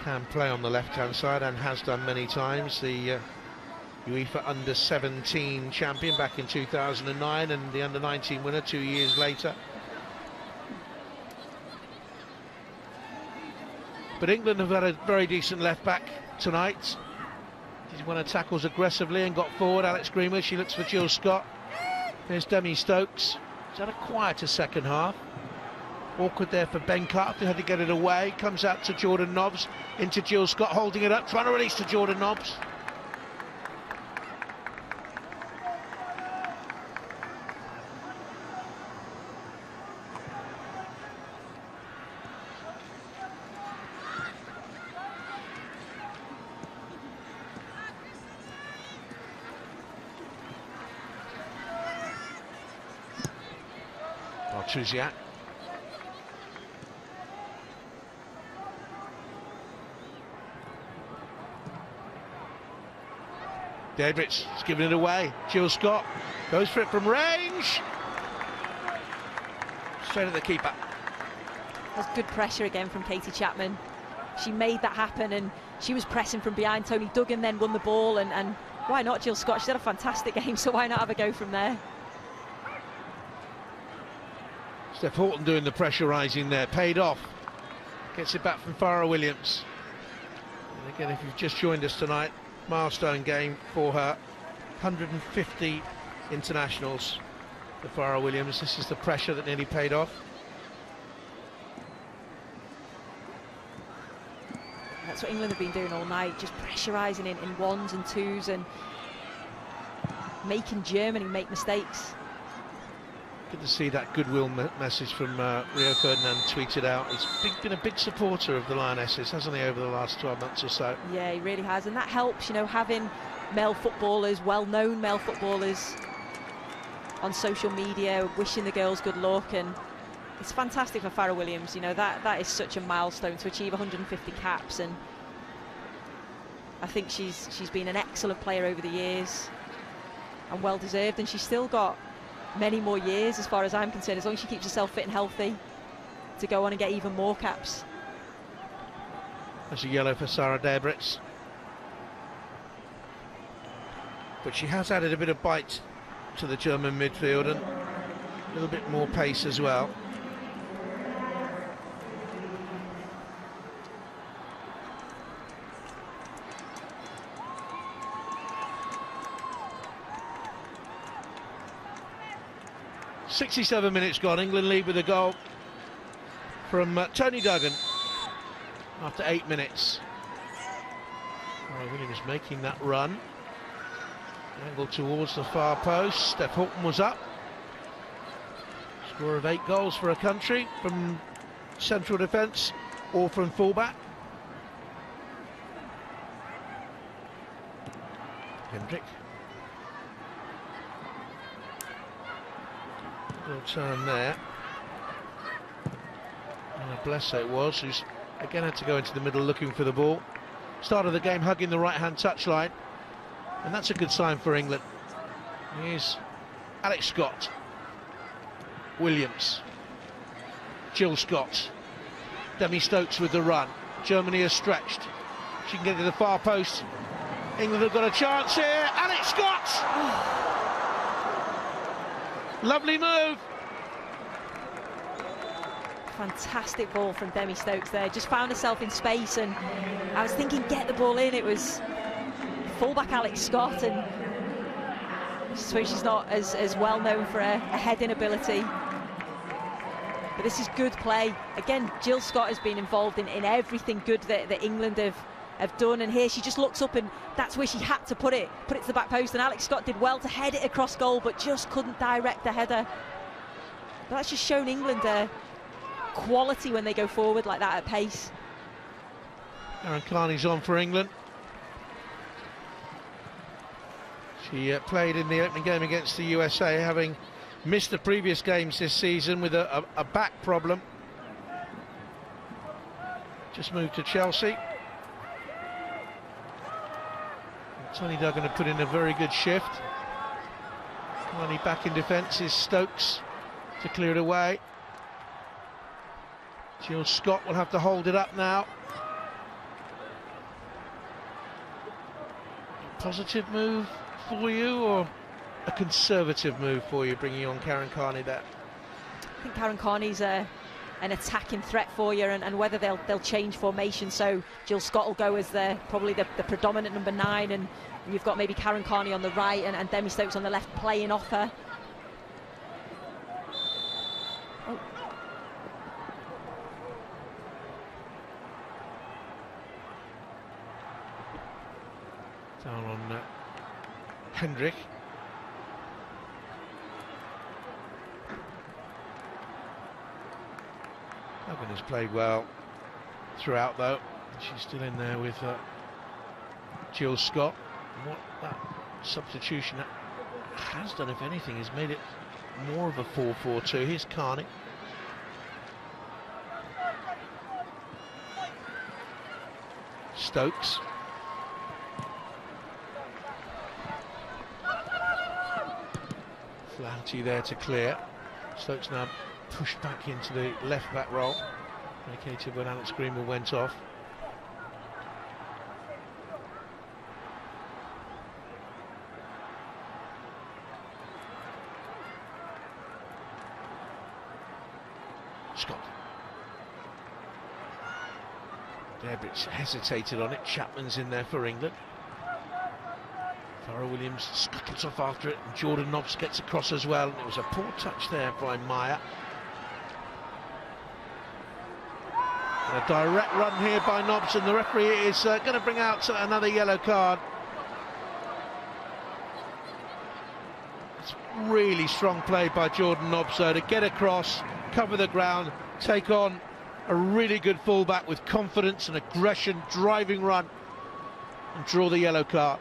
Can play on the left-hand side and has done many times. The UEFA Under-17 champion back in 2009 and the Under-19 winner 2 years later. But England have had a very decent left-back tonight. He's won her tackles aggressively and got forward. Alex Greenwood, she looks for Jill Scott. There's Demi Stokes. She's had a quieter second half. Awkward there for Ben Carter, who had to get it away. Comes out to Jordan Nobbs, into Jill Scott, holding it up, trying to release to Jordan Nobbs. Truziak. Debritz is giving it away. Jill Scott goes for it from range. Straight at the keeper. That's good pressure again from Katie Chapman. She made that happen, and she was pressing from behind. Tony Duggan then won the ball, and why not Jill Scott? She's had a fantastic game, so why not have a go from there? Steph Houghton doing the pressurising there, paid off. Gets it back from Farrah Williams. And again, if you've just joined us tonight, milestone game for her. 150 internationals for Farrah Williams. This is the pressure that nearly paid off. That's what England have been doing all night, just pressurising in ones and twos and making Germany make mistakes. Good to see that goodwill message from Rio Ferdinand tweeted out. He's been a big supporter of the Lionesses, hasn't he, over the last 12 months or so? Yeah, he really has, and that helps, you know, having male footballers, well-known male footballers on social media wishing the girls good luck, and it's fantastic for Farrah Williams. You know, that is such a milestone to achieve 150 caps, and I think she's been an excellent player over the years and well deserved, and she's still got many more years, as far as I'm concerned, as long as she keeps herself fit and healthy, to go on and get even more caps. That's a yellow for Sarah Debritz. But she has added a bit of bite to the German midfield and a little bit more pace as well. .67 minutes gone. England lead with a goal from Tony Duggan after 8 minutes. Williams making that run. Angle towards the far post. Steph Houghton was up. Score of 8 goals for a country from central defence or from fullback. Hendrick. Little turn there. Blessa it was, who's again had to go into the middle looking for the ball. Start of the game hugging the right-hand touchline, and that's a good sign for England. Here's Alex Scott, Williams, Jill Scott, Demi Stokes with the run. Germany is stretched. She can get to the far post. England have got a chance here. Alex Scott! Lovely move. Fantastic ball from Demi Stokes there. Just found herself in space, and I was thinking, get the ball in. It was fullback Alex Scott, and I suppose she's not as well known for her heading ability. But this is good play. Again, Jill Scott has been involved in everything good that England have done, and here she just looks up, and that's where she had to put it to the back post, and Alex Scott did well to head it across goal, but just couldn't direct the header. But that's just shown England quality when they go forward like that at pace. Aaron Carney's on for England. She played in the opening game against the USA, having missed the previous games this season with a back problem. Just moved to Chelsea. Tony Duggan had put in a very good shift. Carney back in defence is Stokes to clear it away. Jill Scott will have to hold it up now. Positive move for you, or a conservative move for you, bringing on Karen Carney there? I think Karen Carney's an attacking threat for you, and whether they'll change formation. So Jill Scott will go as probably the predominant number 9, and you've got maybe Karen Carney on the right and Demi Stokes on the left playing off her. Oh. Down on Hendrick. Duggan has played well throughout, though. She's still in there with Jill Scott. And what that substitution has done, if anything, is made it more of a 4-4-2. Here's Carney. Stokes. Flaherty there to clear. Stokes now pushed back into the left back role, vacated when Alex Greenwood went off. Scott. Debritz hesitated on it. Chapman's in there for England. Farrell Williams scuttles off after it, and Jordan Nobbs gets across as well. And it was a poor touch there by Meyer. And a direct run here by Nobbs, and the referee is going to bring out another yellow card. It's really strong play by Jordan Nobbs though, to get across, cover the ground, take on a really good fullback with confidence and aggression, driving run, and draw the yellow card.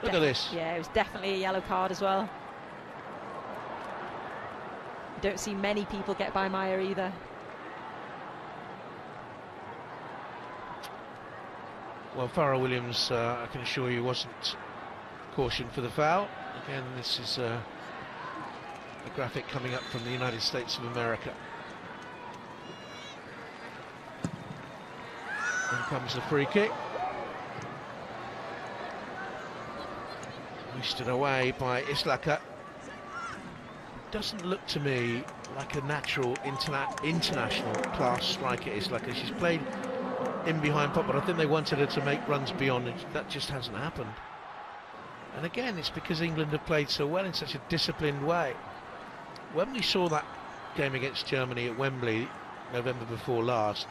Look at this. Yeah, it was definitely a yellow card as well. You don't see many people get by Meyer either. Well, Farrell Williams, I can assure you, wasn't cautioned for the foul. Again, this is a graphic coming up from the United States of America. Then comes the free kick. Hoisted away by Islaka. Doesn't look to me like a natural international class striker, Islaka. She's played in behind pop, but I think they wanted her to make runs beyond it. That just hasn't happened. And again, it's because England have played so well in such a disciplined way. When we saw that game against Germany at Wembley November before last,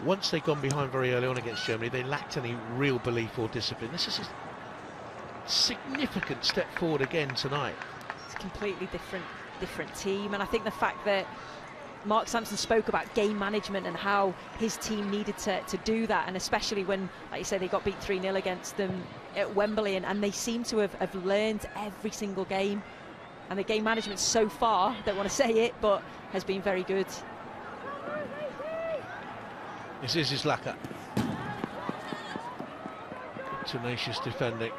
once they'd gone behind very early on against Germany, they lacked any real belief or discipline. This is a significant step forward again tonight. It's a completely different team, and I think the fact that Mark Sampson spoke about game management and how his team needed to do that, and especially when, like you said, they got beat 3-0 against them at Wembley, and they seem to have learned every single game. And the game management so far, don't want to say it, but has been very good. This is Islaka. Tenacious defending.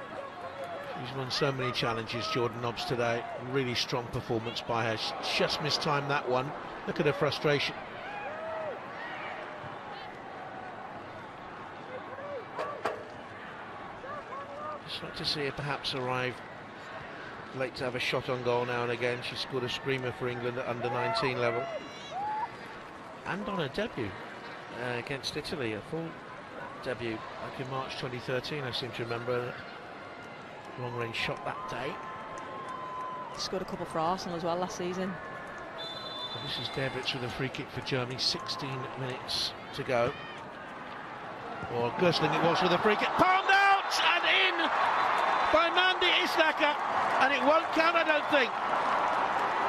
She's won so many challenges, Jordan Nobbs, today. Really strong performance by her. She just mistimed that one. Look at her frustration. Just like to see her perhaps arrive late to have a shot on goal now and again. She scored a screamer for England at under 19 level. And on her debut against Italy, a full debut back in March 2013, I seem to remember. Long range shot that day. Scored a couple for Arsenal as well last season. Well, this is Debritz with a free kick for Germany, 16 minutes to go. Or Gößling it was with a free kick, palmed out and in by Mandy Islaka, and it won't count, I don't think.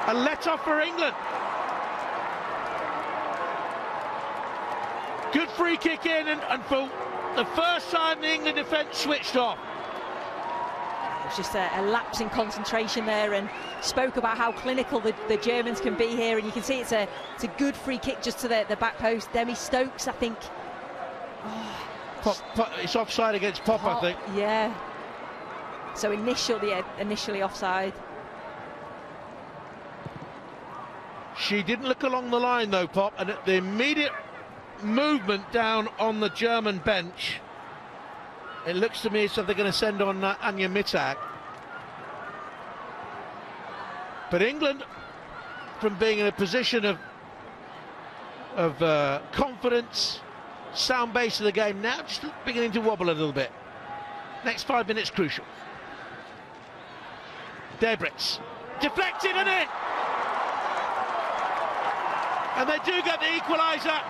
A let-off for England. Good free kick in, and for the first time the England defence switched off. It was just a lapse in concentration there, and spoke about how clinical the Germans can be here, and you can see it's a good free kick just to the back post. Demi Stokes, I think. It's offside against Pop, I think. Yeah. So initially offside. She didn't look along the line though, Pop, and at the immediate movement down on the German bench, it looks to me as if they're going to send on Anja Mittag. But England, from being in a position of confidence, sound base of the game, now just beginning to wobble a little bit. Next 5 minutes crucial. Debritz, deflected and in! And they do get the equaliser.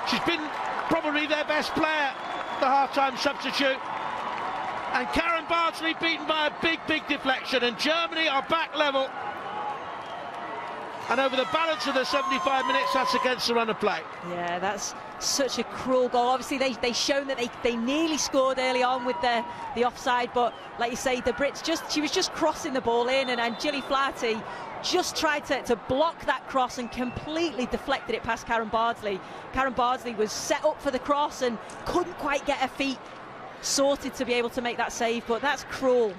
She's been probably their best player, the half-time substitute. And Karen Bardsley beaten by a big deflection, and Germany are back level. And over the balance of the 75 minutes, that's against the run of play. Yeah, that's such a cruel goal. Obviously, they've shown that they nearly scored early on with the offside, but like you say, the Brits she was just crossing the ball in, and Gilly Flaherty just tried to block that cross and completely deflected it past Karen Bardsley. Karen Bardsley was set up for the cross and couldn't quite get her feet sorted to be able to make that save, but that's cruel.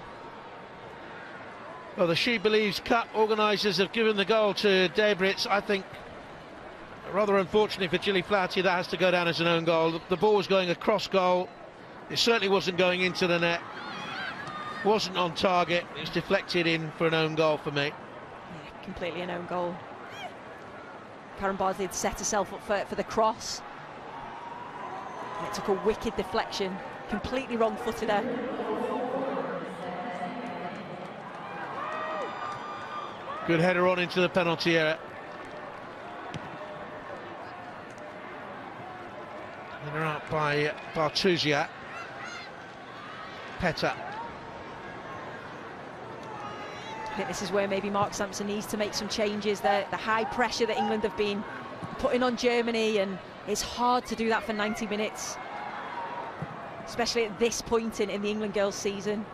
Well, the SheBelieves Cup organisers have given the goal to Debritz. I think, rather unfortunately for Gilly Flaherty, that has to go down as an own goal. The ball was going across goal. It certainly wasn't going into the net. Wasn't on target. It was deflected in for an own goal for me. Yeah, completely an own goal. Karen Bardsley had set herself up for the cross. And it took a wicked deflection. Completely wrong-footed there. Good header on into the penalty area. And they're out by Bartuzia. Peta. I think this is where maybe Mark Sampson needs to make some changes. The high pressure that England have been putting on Germany, and it's hard to do that for 90 minutes. Especially at this point in the England girls season.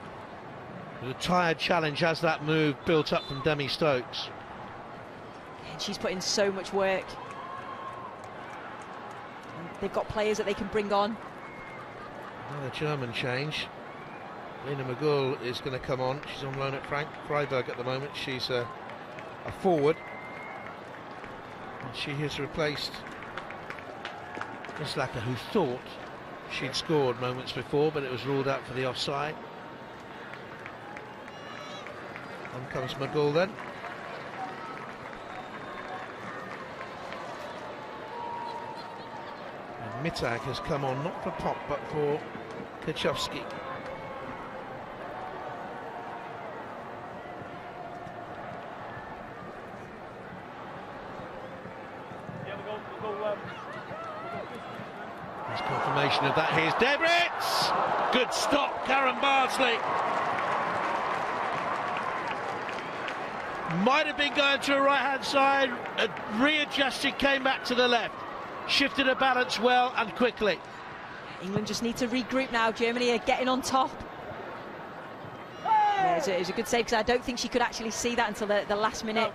The tired challenge as that move built up from Demi Stokes. And she's put in so much work. And they've got players that they can bring on. Another German change. Lena McGull is going to come on. She's on loan at Freiburg at the moment. She's a forward. And she has replaced Islaka, who thought she'd scored moments before, but it was ruled out for the offside. On comes McGull then. And Mittag has come on, not for Pop, but for Kaczowski. There's confirmation of that. Here's Debritz! Good stop, Karen Bardsley. Might have been going to a right-hand side, readjusted, came back to the left. Shifted her balance well and quickly. England just need to regroup now. Germany are getting on top. Yeah, it was a good save, because I don't think she could actually see that until the last minute.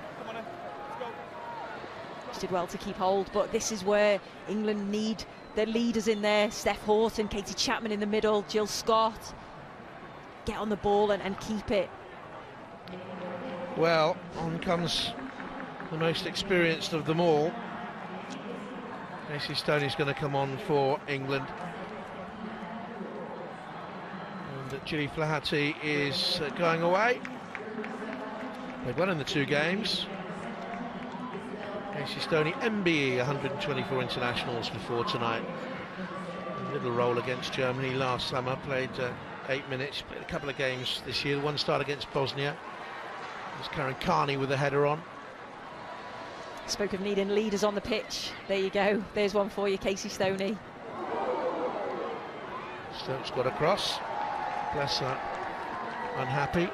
She did well to keep hold, but this is where England need their leaders in there. Steph Houghton, Katie Chapman in the middle, Jill Scott. Get on the ball and keep it. Well, on comes the most experienced of them all. Casey Stoney's going to come on for England. And Gilly Flaherty is going away. They've won in the 2 games. Casey Stoney, MBE, 124 internationals before tonight. A little role against Germany last summer, played 8 minutes, played a couple of games this year. One start against Bosnia. There's Karen Carney with a header on. Spoke of needing leaders on the pitch. There you go. There's one for you, Casey Stoney. Stokes got across. Bless her. Unhappy.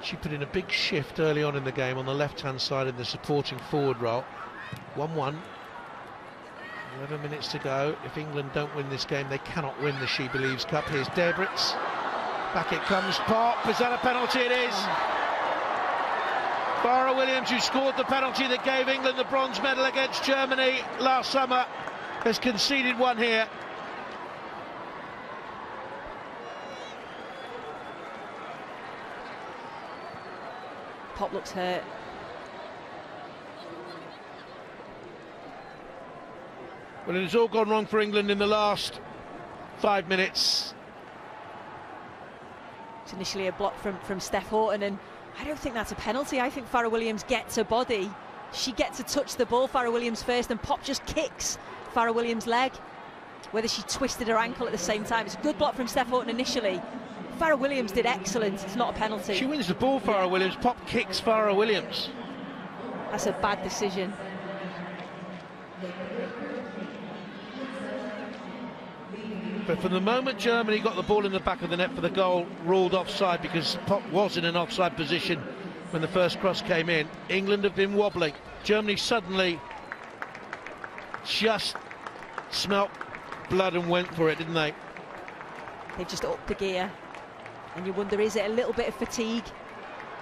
She put in a big shift early on in the game on the left-hand side in the supporting forward role. 1-1. 11 minutes to go. If England don't win this game, they cannot win the SheBelieves Cup. Here's Debritz. Back it comes. Pop. Is that a penalty? It is. Farrah Williams, who scored the penalty that gave England the bronze medal against Germany last summer, has conceded one here. Pop looks hurt. Well, it has all gone wrong for England in the last 5 minutes. It's initially a block from Steph Houghton, and I don't think that's a penalty. I think Farrah Williams gets her body. She gets to touch the ball, Farrah Williams first, and Pop just kicks Farrah Williams' leg. Whether she twisted her ankle at the same time. It's a good block from Steph Houghton initially. Farrah Williams did excellent. It's not a penalty. She wins the ball, Farrah Williams. Pop kicks Farrah Williams. That's a bad decision. But from the moment Germany got the ball in the back of the net for the goal, ruled offside because Pop was in an offside position when the first cross came in, England have been wobbling. Germany suddenly just smelt blood and went for it, didn't they? They've just upped the gear. And you wonder, is it a little bit of fatigue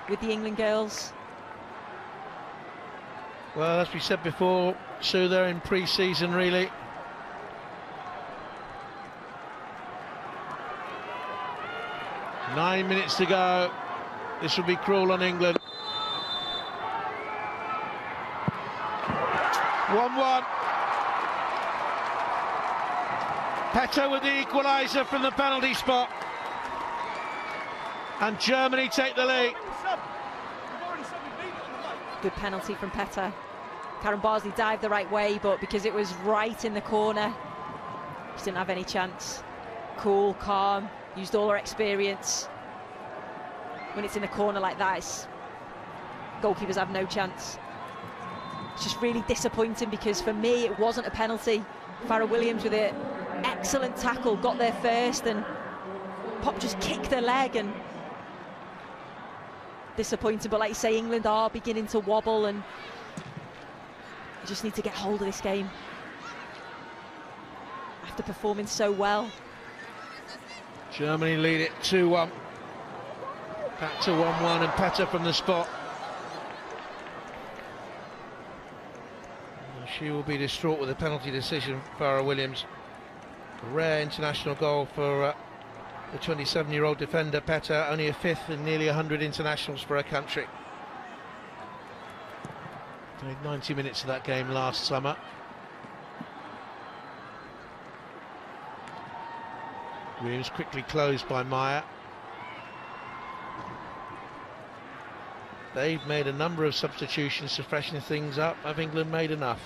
with the England girls? Well, as we said before, Sue, they're in pre-season really. Nine minutes to go. This will be cruel on England. 1-1. Petto with the equaliser from the penalty spot. And Germany take the lead. Good penalty from Petto. Karen Barsley dived the right way, but because it was right in the corner, she didn't have any chance. Cool, calm, used all her experience. When it's in the corner like that, goalkeepers have no chance. It's just really disappointing because for me it wasn't a penalty. Farrah Williams with an excellent tackle got there first, and Pop just kicked her leg, and disappointing. But like you say, England are beginning to wobble, and you just need to get hold of this game after performing so well. Germany lead it 2-1. Back to 1-1, and Petto from the spot. She will be distraught with a penalty decision, Farrah Williams. A rare international goal for the 27-year-old defender, Petto, only a fifth in nearly 100 internationals for her country. Played 90 minutes of that game last summer. Williams quickly closed by Meyer. They've made a number of substitutions to freshen things up. Have England made enough?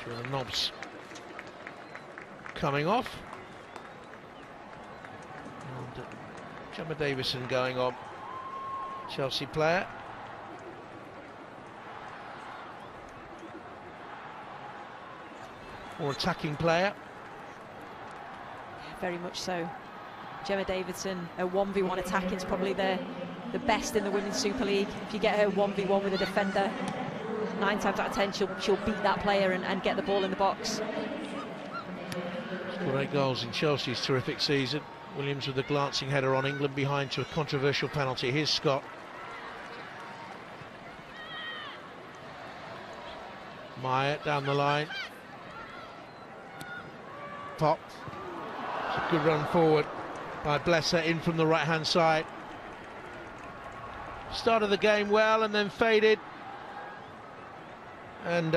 The knobs coming off. And Gemma Davison going on. Chelsea player. more attacking player. Very much so. Gemma Davidson, her 1v1 attacking is probably the best in the Women's Super League. If you get her 1v1 with a defender, 9 times out of 10 she'll beat that player and get the ball in the box. Scored 8 goals in Chelsea's terrific season. Williams with a glancing header on England behind to a controversial penalty. Here's Scott. Meyer down the line. Pop. It's a good run forward by Blesser in from the right hand side. Started the game well and then faded. And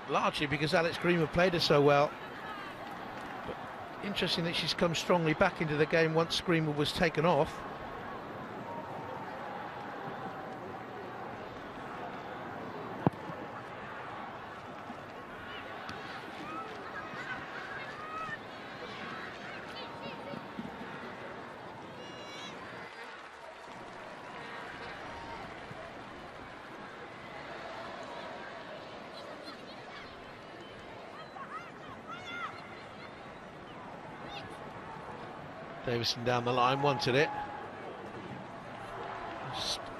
largely because Alex Green played her so well. But interesting that she's come strongly back into the game once Greenwood was taken off. Davison down the line, wanted it.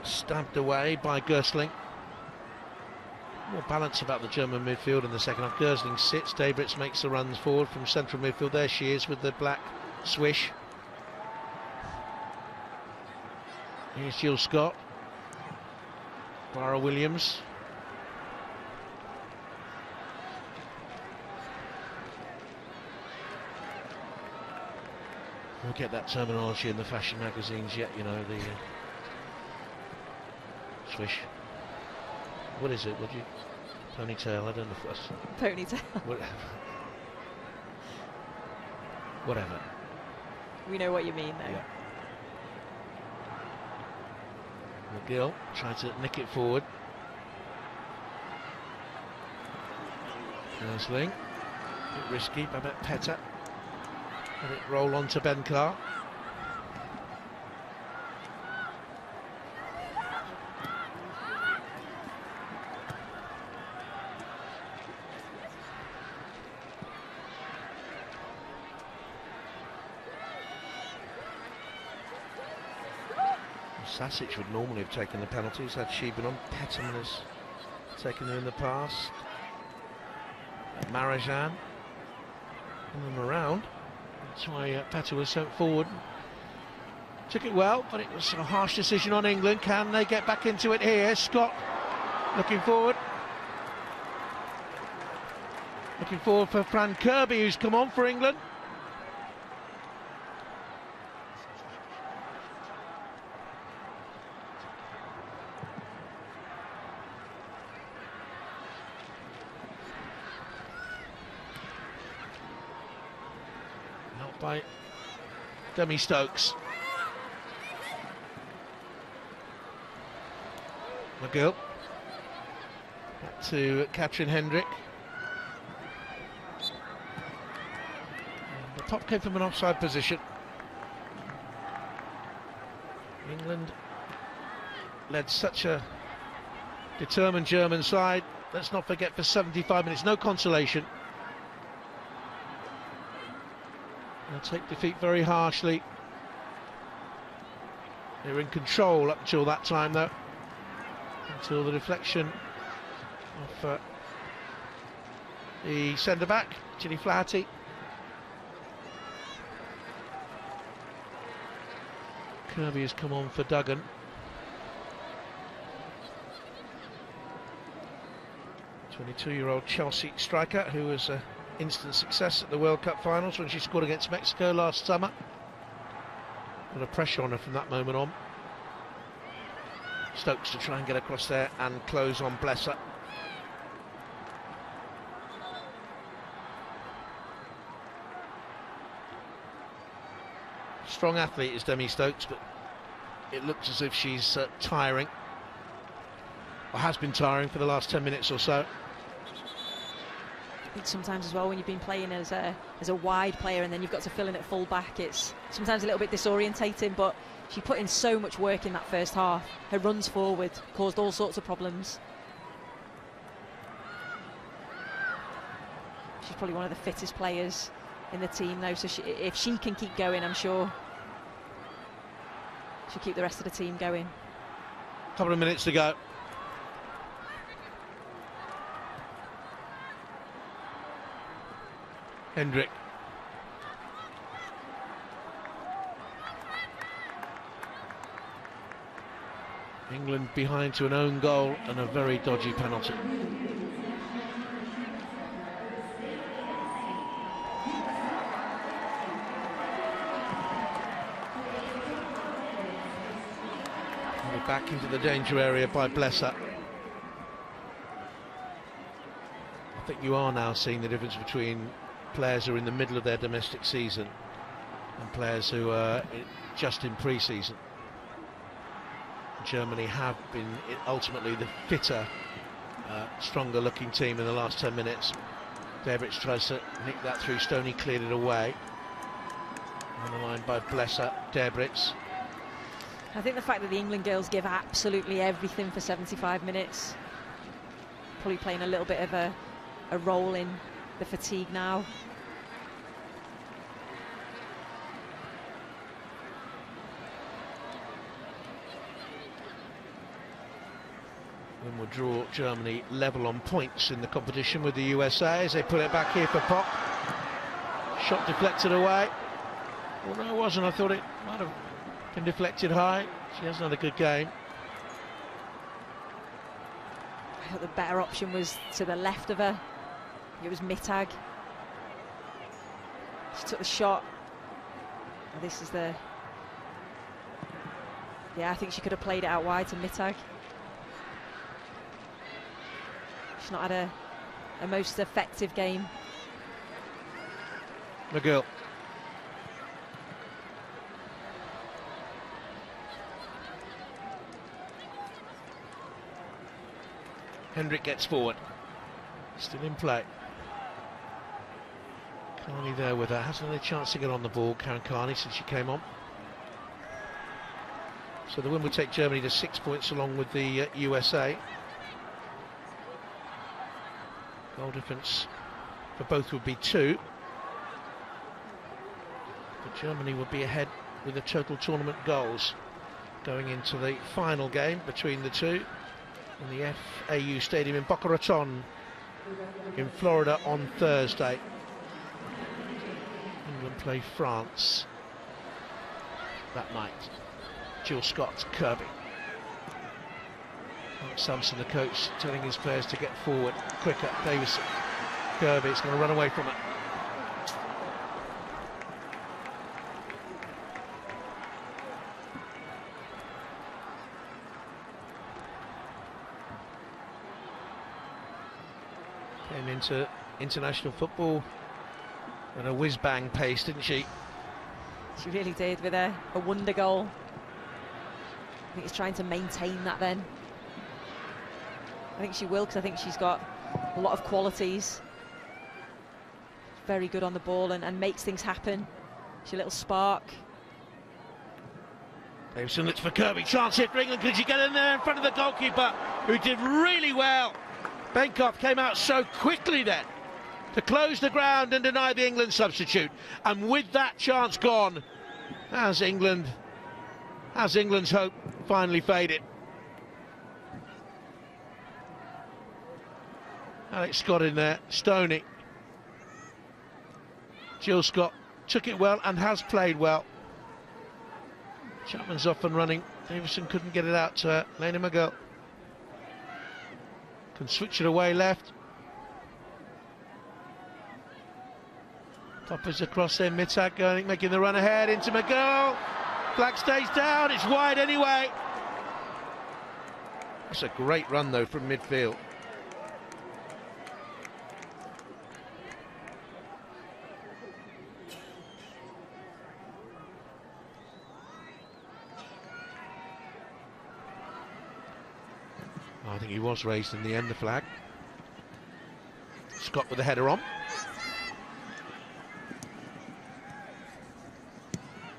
Stabbed away by Gersling. More balance about the German midfield in the second half. Gersling sits, Debritz makes the runs forward from central midfield. There she is with the black swish. Here's Jill Scott. Barra Williams. We'll get that terminology in the fashion magazines yet, you know, the swish. What is it? What do you... Ponytail, I don't know if that's... Ponytail. Whatever. We know what you mean, though. Yeah. McGill tried to nick it forward. Gersling. A bit risky, Babette Petter. Let it roll on to Benkar. Sasic would normally have taken the penalties had she been on. Petterman has taken her in the past. Marajan. And them around. That's why Petter was sent forward. Took it well, but it was a harsh decision on England. Can they get back into it here? Scott looking forward. Looking forward for Fran Kirby, who's come on for England. By Demi Stokes. McGill. Back to Katrin Hendrick. And the pop came from an offside position. England led such a determined German side. Let's not forget, for 75 minutes, no consolation. They'll take defeat very harshly. They were in control up until that time, though. Until the deflection of the centre-back, Ginny Flaherty. Kirby has come on for Duggan. '22-year-old Chelsea striker who was a instant success at the World Cup finals when she scored against Mexico last summer. A lot of pressure on her from that moment on. Stokes to try and get across there and close on Blesser. Strong athlete is Demi Stokes, but it looks as if she's tiring, or has been tiring for the last 10 minutes or so. I think sometimes as well, when you've been playing as a wide player and then you've got to fill in at full back, it's sometimes a little bit disorientating, but she put in so much work in that first half. Her runs forward caused all sorts of problems. She's probably one of the fittest players in the team, though. So if she can keep going, I'm sure she'll keep the rest of the team going. Couple of minutes to go. Hendrick. England behind to an own goal and a very dodgy penalty. We're back into the danger area by Blesser. I think you are now seeing the difference between players who are in the middle of their domestic season and players who are just in pre-season. Germany have been ultimately the fitter, stronger looking team in the last 10 minutes. Debritz tries to nick that through, Stoney cleared it away. On the line by Blesser, Debritz. I think the fact that the England girls give absolutely everything for 75 minutes, probably playing a little bit of a role in the fatigue now. Then will draw Germany level on points in the competition with the USA as they put it back here for Pop. Shot deflected away. Well, no, it wasn't. I thought it might have been deflected high. She has another good game. I thought the better option was to the left of her. It was Mittag. She took the shot. And this is the... Yeah, I think she could have played it out wide to Mittag. She's not had a most effective game. McGill. Hendrick gets forward. Still in play. Carney there with her. Hasn't had a chance to get on the ball, Karen Carney, since she came on. So the win would take Germany to 6 points along with the USA. Goal difference for both would be 2. But Germany would be ahead with the total tournament goals going into the final game between the two in the FAU Stadium in Boca Raton in Florida on Thursday. England play France that night. Jill Scott, Kirby. Mark Sampson, the coach, telling his players to get forward quicker. Davison, Kirby, it's going to run away from it. Came into international football at a whiz-bang pace, didn't she? She really did, with a wonder goal. I think he's trying to maintain that then. I think she will, because I think she's got a lot of qualities. Very good on the ball and makes things happen. She's a little spark. Davison looks for Kirby. Chance here for England. Could she get in there in front of the goalkeeper, who did really well? Benkoff came out so quickly then to close the ground and deny the England substitute. And with that chance gone, has England's hope finally faded. Alex Scott in there, Stoney. Jill Scott took it well and has played well. Chapman's off and running. Davison couldn't get it out to her. Lena McGill can switch it away left. Toppers across there, Mittag going, making the run ahead into McGill. Flag stays down, it's wide anyway. That's a great run though from midfield. I think he was raised in the end, the flag. Scott with the header on.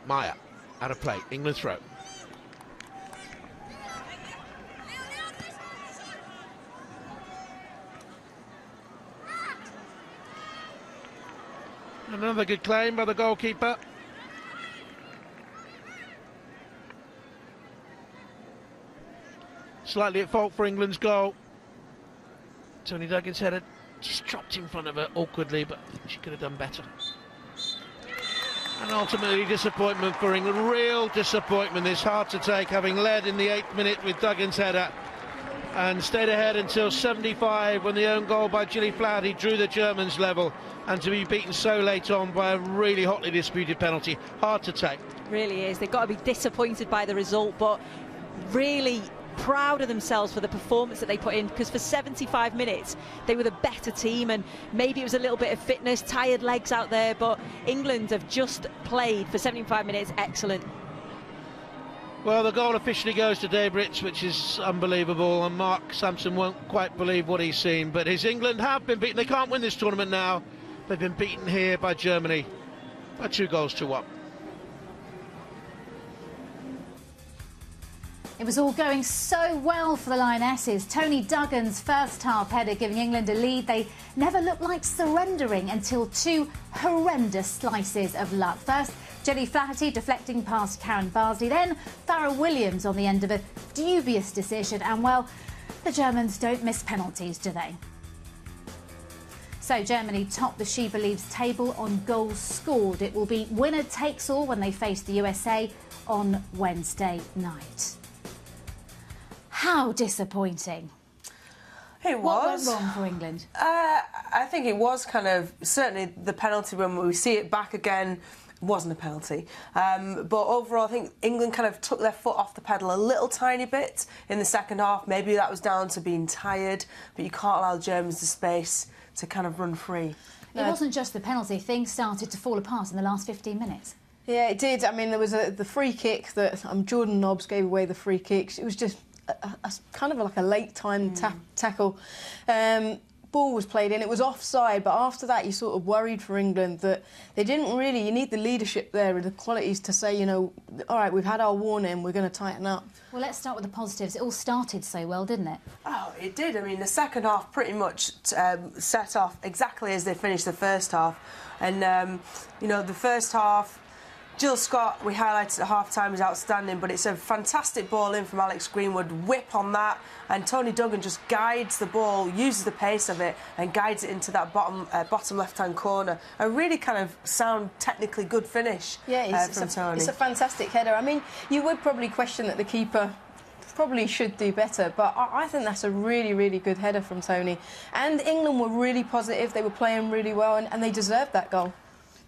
Meyer, out of play, England throw. Another good claim by the goalkeeper. Slightly at fault for England's goal. Tony Duggan's header just dropped in front of her awkwardly, but she could have done better. And ultimately disappointment for England, real disappointment. It's hard to take, having led in the 8th minute with Duggan's header and stayed ahead until 75 when the own goal by Gilly Flaherty drew the Germans level, and to be beaten so late on by a really hotly disputed penalty, hard to take. Really is. They've got to be disappointed by the result, but really proud of themselves for the performance that they put in, because for 75 minutes they were the better team, and maybe it was a little bit of fitness, tired legs out there, but England have just played for 75 minutes excellent. Well, the goal officially goes to Debritz, which is unbelievable, and Mark Sampson won't quite believe what he's seen, but his England have been beaten. They can't win this tournament now. They've been beaten here by Germany by 2-1. It was all going so well for the Lionesses. Tony Duggan's first half header giving England a lead. They never looked like surrendering until 2 horrendous slices of luck. First, Gilly Flaherty deflecting past Karen Barnsley, then Farrah Williams on the end of a dubious decision. And, well, the Germans don't miss penalties, do they? So Germany top the SheBelieves table on goals scored. It will be winner takes all when they face the USA on Wednesday night. How disappointing. It was. What went wrong for England? I think it was kind of, certainly the penalty when we see it back again, wasn't a penalty. But overall, I think England kind of took their foot off the pedal a little tiny bit in the second half. Maybe that was down to being tired, but you can't allow the Germans the space to kind of run free. It wasn't just the penalty. Things started to fall apart in the last 15 minutes. Yeah, it did. I mean, there was the free kick that Jordan Nobbs gave away the free kicks. It was just a kind of like a late time tackle. Ball was played in, it was offside, but after that you sort of worried for England that they didn't really, you need the leadership there and the qualities to say, you know, all right, we've had our warning, we're going to tighten up. Well, let's start with the positives. It all started so well, didn't it? Oh, it did. I mean, the second half pretty much set off exactly as they finished the first half. And, you know, the first half, Jill Scott, we highlighted at half-time, is outstanding, but it's a fantastic ball in from Alex Greenwood, whip on that, and Tony Duggan just guides the ball, uses the pace of it, and guides it into that bottom left-hand corner. A really kind of sound, technically good finish from Tony. It's a fantastic header. I mean, you would probably question that the keeper probably should do better, but I think that's a really, really good header from Tony. And England were really positive, they were playing really well, and they deserved that goal.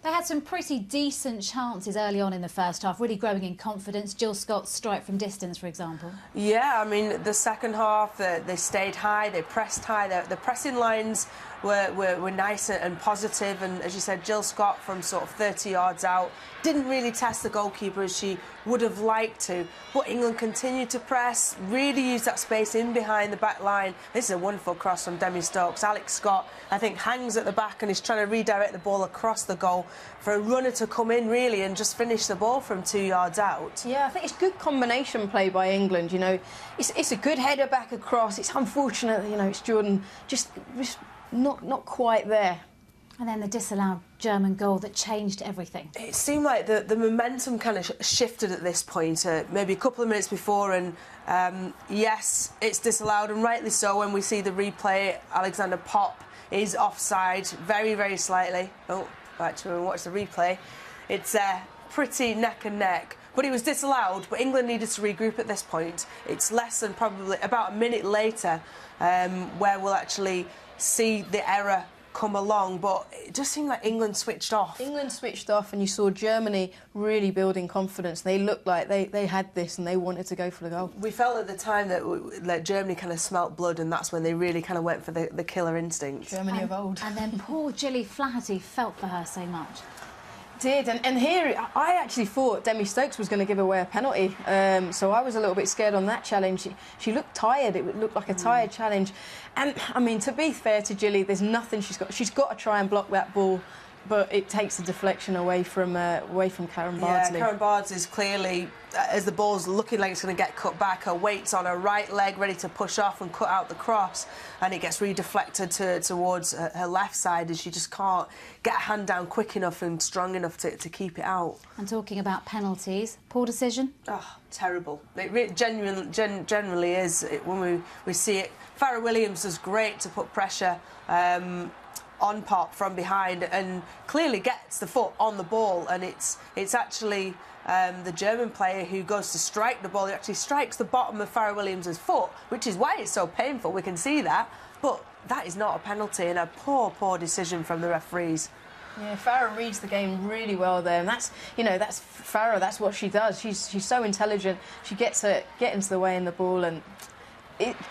They had some pretty decent chances early on in the first half, really growing in confidence. Jill Scott's strike from distance, for example. Yeah, I mean, the second half, they stayed high, they pressed high. The pressing lines were nice and positive. And as you said, Jill Scott from sort of 30 yards out didn't really test the goalkeeper as she would have liked to. But England continued to press, really use that space in behind the back line. This is a wonderful cross from Demi Stokes. Alex Scott, I think, hangs at the back and is trying to redirect the ball across the goal for a runner to come in, really, and just finish the ball from 2 yards out. Yeah, I think it's good combination play by England, you know. It's a good header back across. It's unfortunate, you know, it's Jordan just not quite there. And then the disallowed German goal that changed everything. It seemed like the momentum kind of shifted at this point, maybe a couple of minutes before, and yes, it's disallowed, and rightly so. When we see the replay, Alexander Popp is offside very, very slightly. Oh, actually, when we watch the replay, it's pretty neck and neck. But it was disallowed, but England needed to regroup at this point. It's less than probably about a minute later where we'll actually see the error come along, but it just seemed like England switched off. England switched off, and you saw Germany really building confidence. They looked like they had this and they wanted to go for the goal. We felt at the time that Germany kind of smelt blood, and that's when they really kind of went for the killer instinct. Germany of old. And then poor Gilly Flaherty felt for her so much. Did, and here I actually thought Demi Stokes was going to give away a penalty, so I was a little bit scared on that challenge. She looked tired. It looked like a tired challenge, and I mean, to be fair to Gilly, there's nothing she's got to try and block that ball. but it takes the deflection away from Karen Bardsley. Yeah, Karen Bardsley is clearly, as the ball's looking like it's going to get cut back, her weight's on her right leg, ready to push off and cut out the cross, and it gets redeflected towards her left side, and she just can't get a hand down quick enough and strong enough to keep it out. And talking about penalties, poor decision? Oh, terrible. It generally is. When we see it, Farrah Williams is great to put pressure on Pop from behind and clearly gets the foot on the ball, and it's actually the German player who goes to strike the ball, who actually strikes the bottom of Farrah Williams' foot, which is why it's so painful. We can see that, but that is not a penalty, and a poor decision from the referees. Yeah, Farrah reads the game really well there, and that's Farrah. That's what she does. She's so intelligent. She gets into the way in the ball, and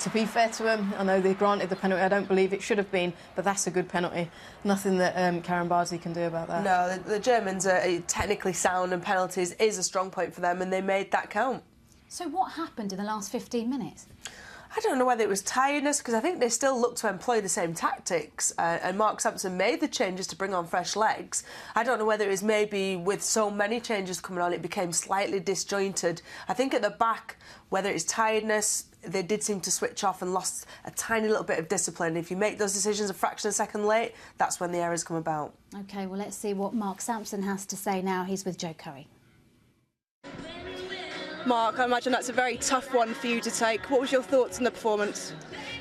to be fair to them, I know they granted the penalty. I don't believe it should have been, but that's a good penalty. Nothing that Karen Bardsley can do about that. No, the Germans are technically sound, and penalties is a strong point for them, and they made that count. So what happened in the last 15 minutes? I don't know whether it was tiredness, because I think they still look to employ the same tactics, and Mark Sampson made the changes to bring on fresh legs. I don't know whether it was maybe with so many changes coming on, it became slightly disjointed. I think at the back, whether it's tiredness, they did seem to switch off and lost a tiny little bit of discipline. If you make those decisions a fraction of a second late, that's when the errors come about. OK, well, let's see what Mark Sampson has to say now. He's with Joe Curry. Mark, I imagine that's a very tough one for you to take. What was your thoughts on the performance?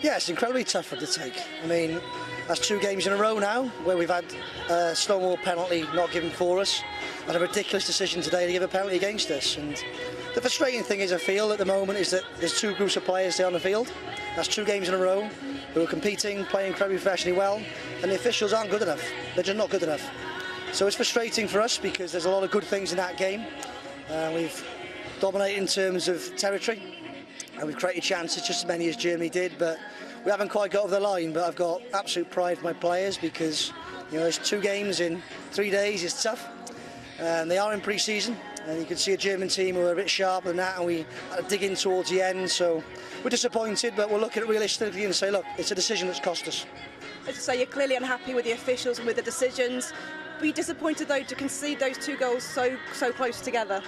Yeah, it's incredibly tough for to take. I mean, that's 2 games in a row now where we've had a Stonewall penalty not given for us and a ridiculous decision today to give a penalty against us. And the frustrating thing is, I feel at the moment, is that there's 2 groups of players there on the field. That's 2 games in a row who are competing, playing incredibly professionally well, and the officials aren't good enough. They're just not good enough. So it's frustrating for us because there's a lot of good things in that game. We've dominated in terms of territory, and we've created chances just as many as Germany did, but we haven't quite got over the line. But I've got absolute pride for my players because, you know, there's 2 games in 3 days. It's tough, and they are in pre-season, and you can see a German team who are a bit sharper than that, and we had to dig in towards the end. So we're disappointed, but we'll look at it realistically and say, look, it's a decision that's cost us. As you say, you're clearly unhappy with the officials and with the decisions. Were you disappointed though to concede those 2 goals so close together?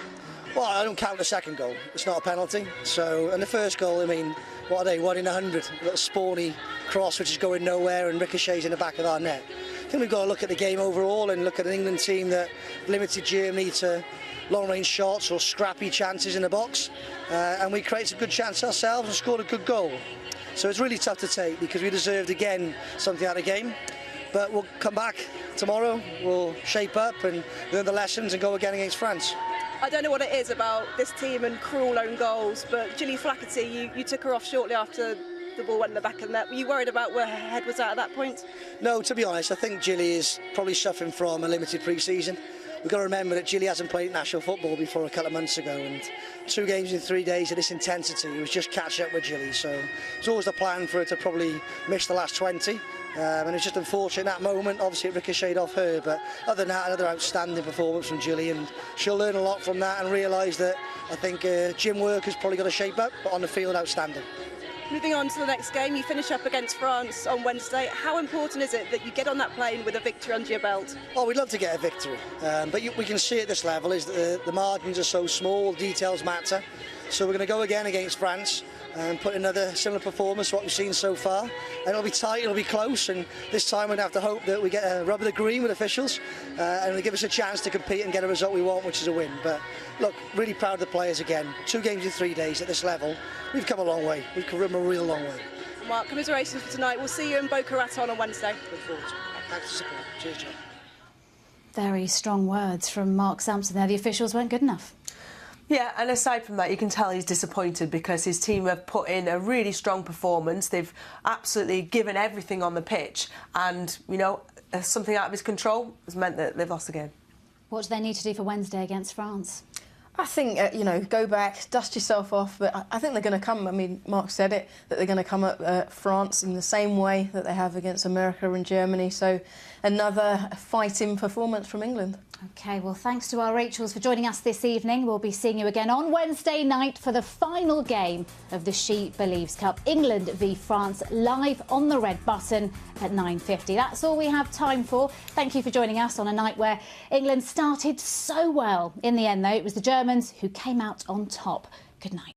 Well, I don't count the second goal. It's not a penalty. So, and the first goal, I mean, what are they? 1 in 100. A little spawny cross which is going nowhere and ricochets in the back of our net. I think we've got to look at the game overall and look at an England team that limited Germany to long-range shots or scrappy chances in the box, and we created a good chance ourselves and scored a good goal. So it's really tough to take because we deserved again something out of the game. But we'll come back tomorrow. We'll shape up and learn the lessons and go again against France. I don't know what it is about this team and cruel own goals, but Gilly Flaherty, you took her off shortly after the ball went in the back of the net. Were you worried about where her head was at that point? No, to be honest, I think Gilly is probably suffering from a limited pre-season. We've got to remember that Gilly hasn't played national football before a couple of months ago, and 2 games in 3 days at this intensity, it was just catch up with Gilly. So it's always the plan for her to probably miss the last 20. And it's just unfortunate in that moment. Obviously it ricocheted off her, but other than that, another outstanding performance from Gilly, and she'll learn a lot from that and realise that I think gym work has probably got to shape up, but on the field, outstanding. Moving on to the next game, you finish up against France on Wednesday. How important is it that you get on that plane with a victory under your belt? Oh, we'd love to get a victory, but we can see at this level is that the margins are so small, details matter. So we're going to go again against France and put another similar performance to what we've seen so far. And it'll be tight, it'll be close, and this time we're going to have to hope that we get a rub of the green with officials and they give us a chance to compete and get a result we want, which is a win. But look, really proud of the players again. 2 games in 3 days at this level. We've come a long way. We've come a real long way. Mark, commiserations for tonight. We'll see you in Boca Raton on Wednesday. Look forward to it. Thanks for the support. Cheers, John. Very strong words from Mark Sampson there. The officials weren't good enough. Yeah, and aside from that, you can tell he's disappointed because his team have put in a really strong performance. They've absolutely given everything on the pitch, and, you know, something out of his control has meant that they've lost the game. What do they need to do for Wednesday against France? I think, go back, dust yourself off, but I think they're going to come. I mean, Mark said it, that they're going to come at France in the same way that they have against America and Germany. So another fighting performance from England. OK, well, thanks to our Rachels for joining us this evening. We'll be seeing you again on Wednesday night for the final game of the She Believes Cup. England v France, live on the red button at 9:50. That's all we have time for. Thank you for joining us on a night where England started so well. In the end, though, it was the Germans who came out on top. Good night.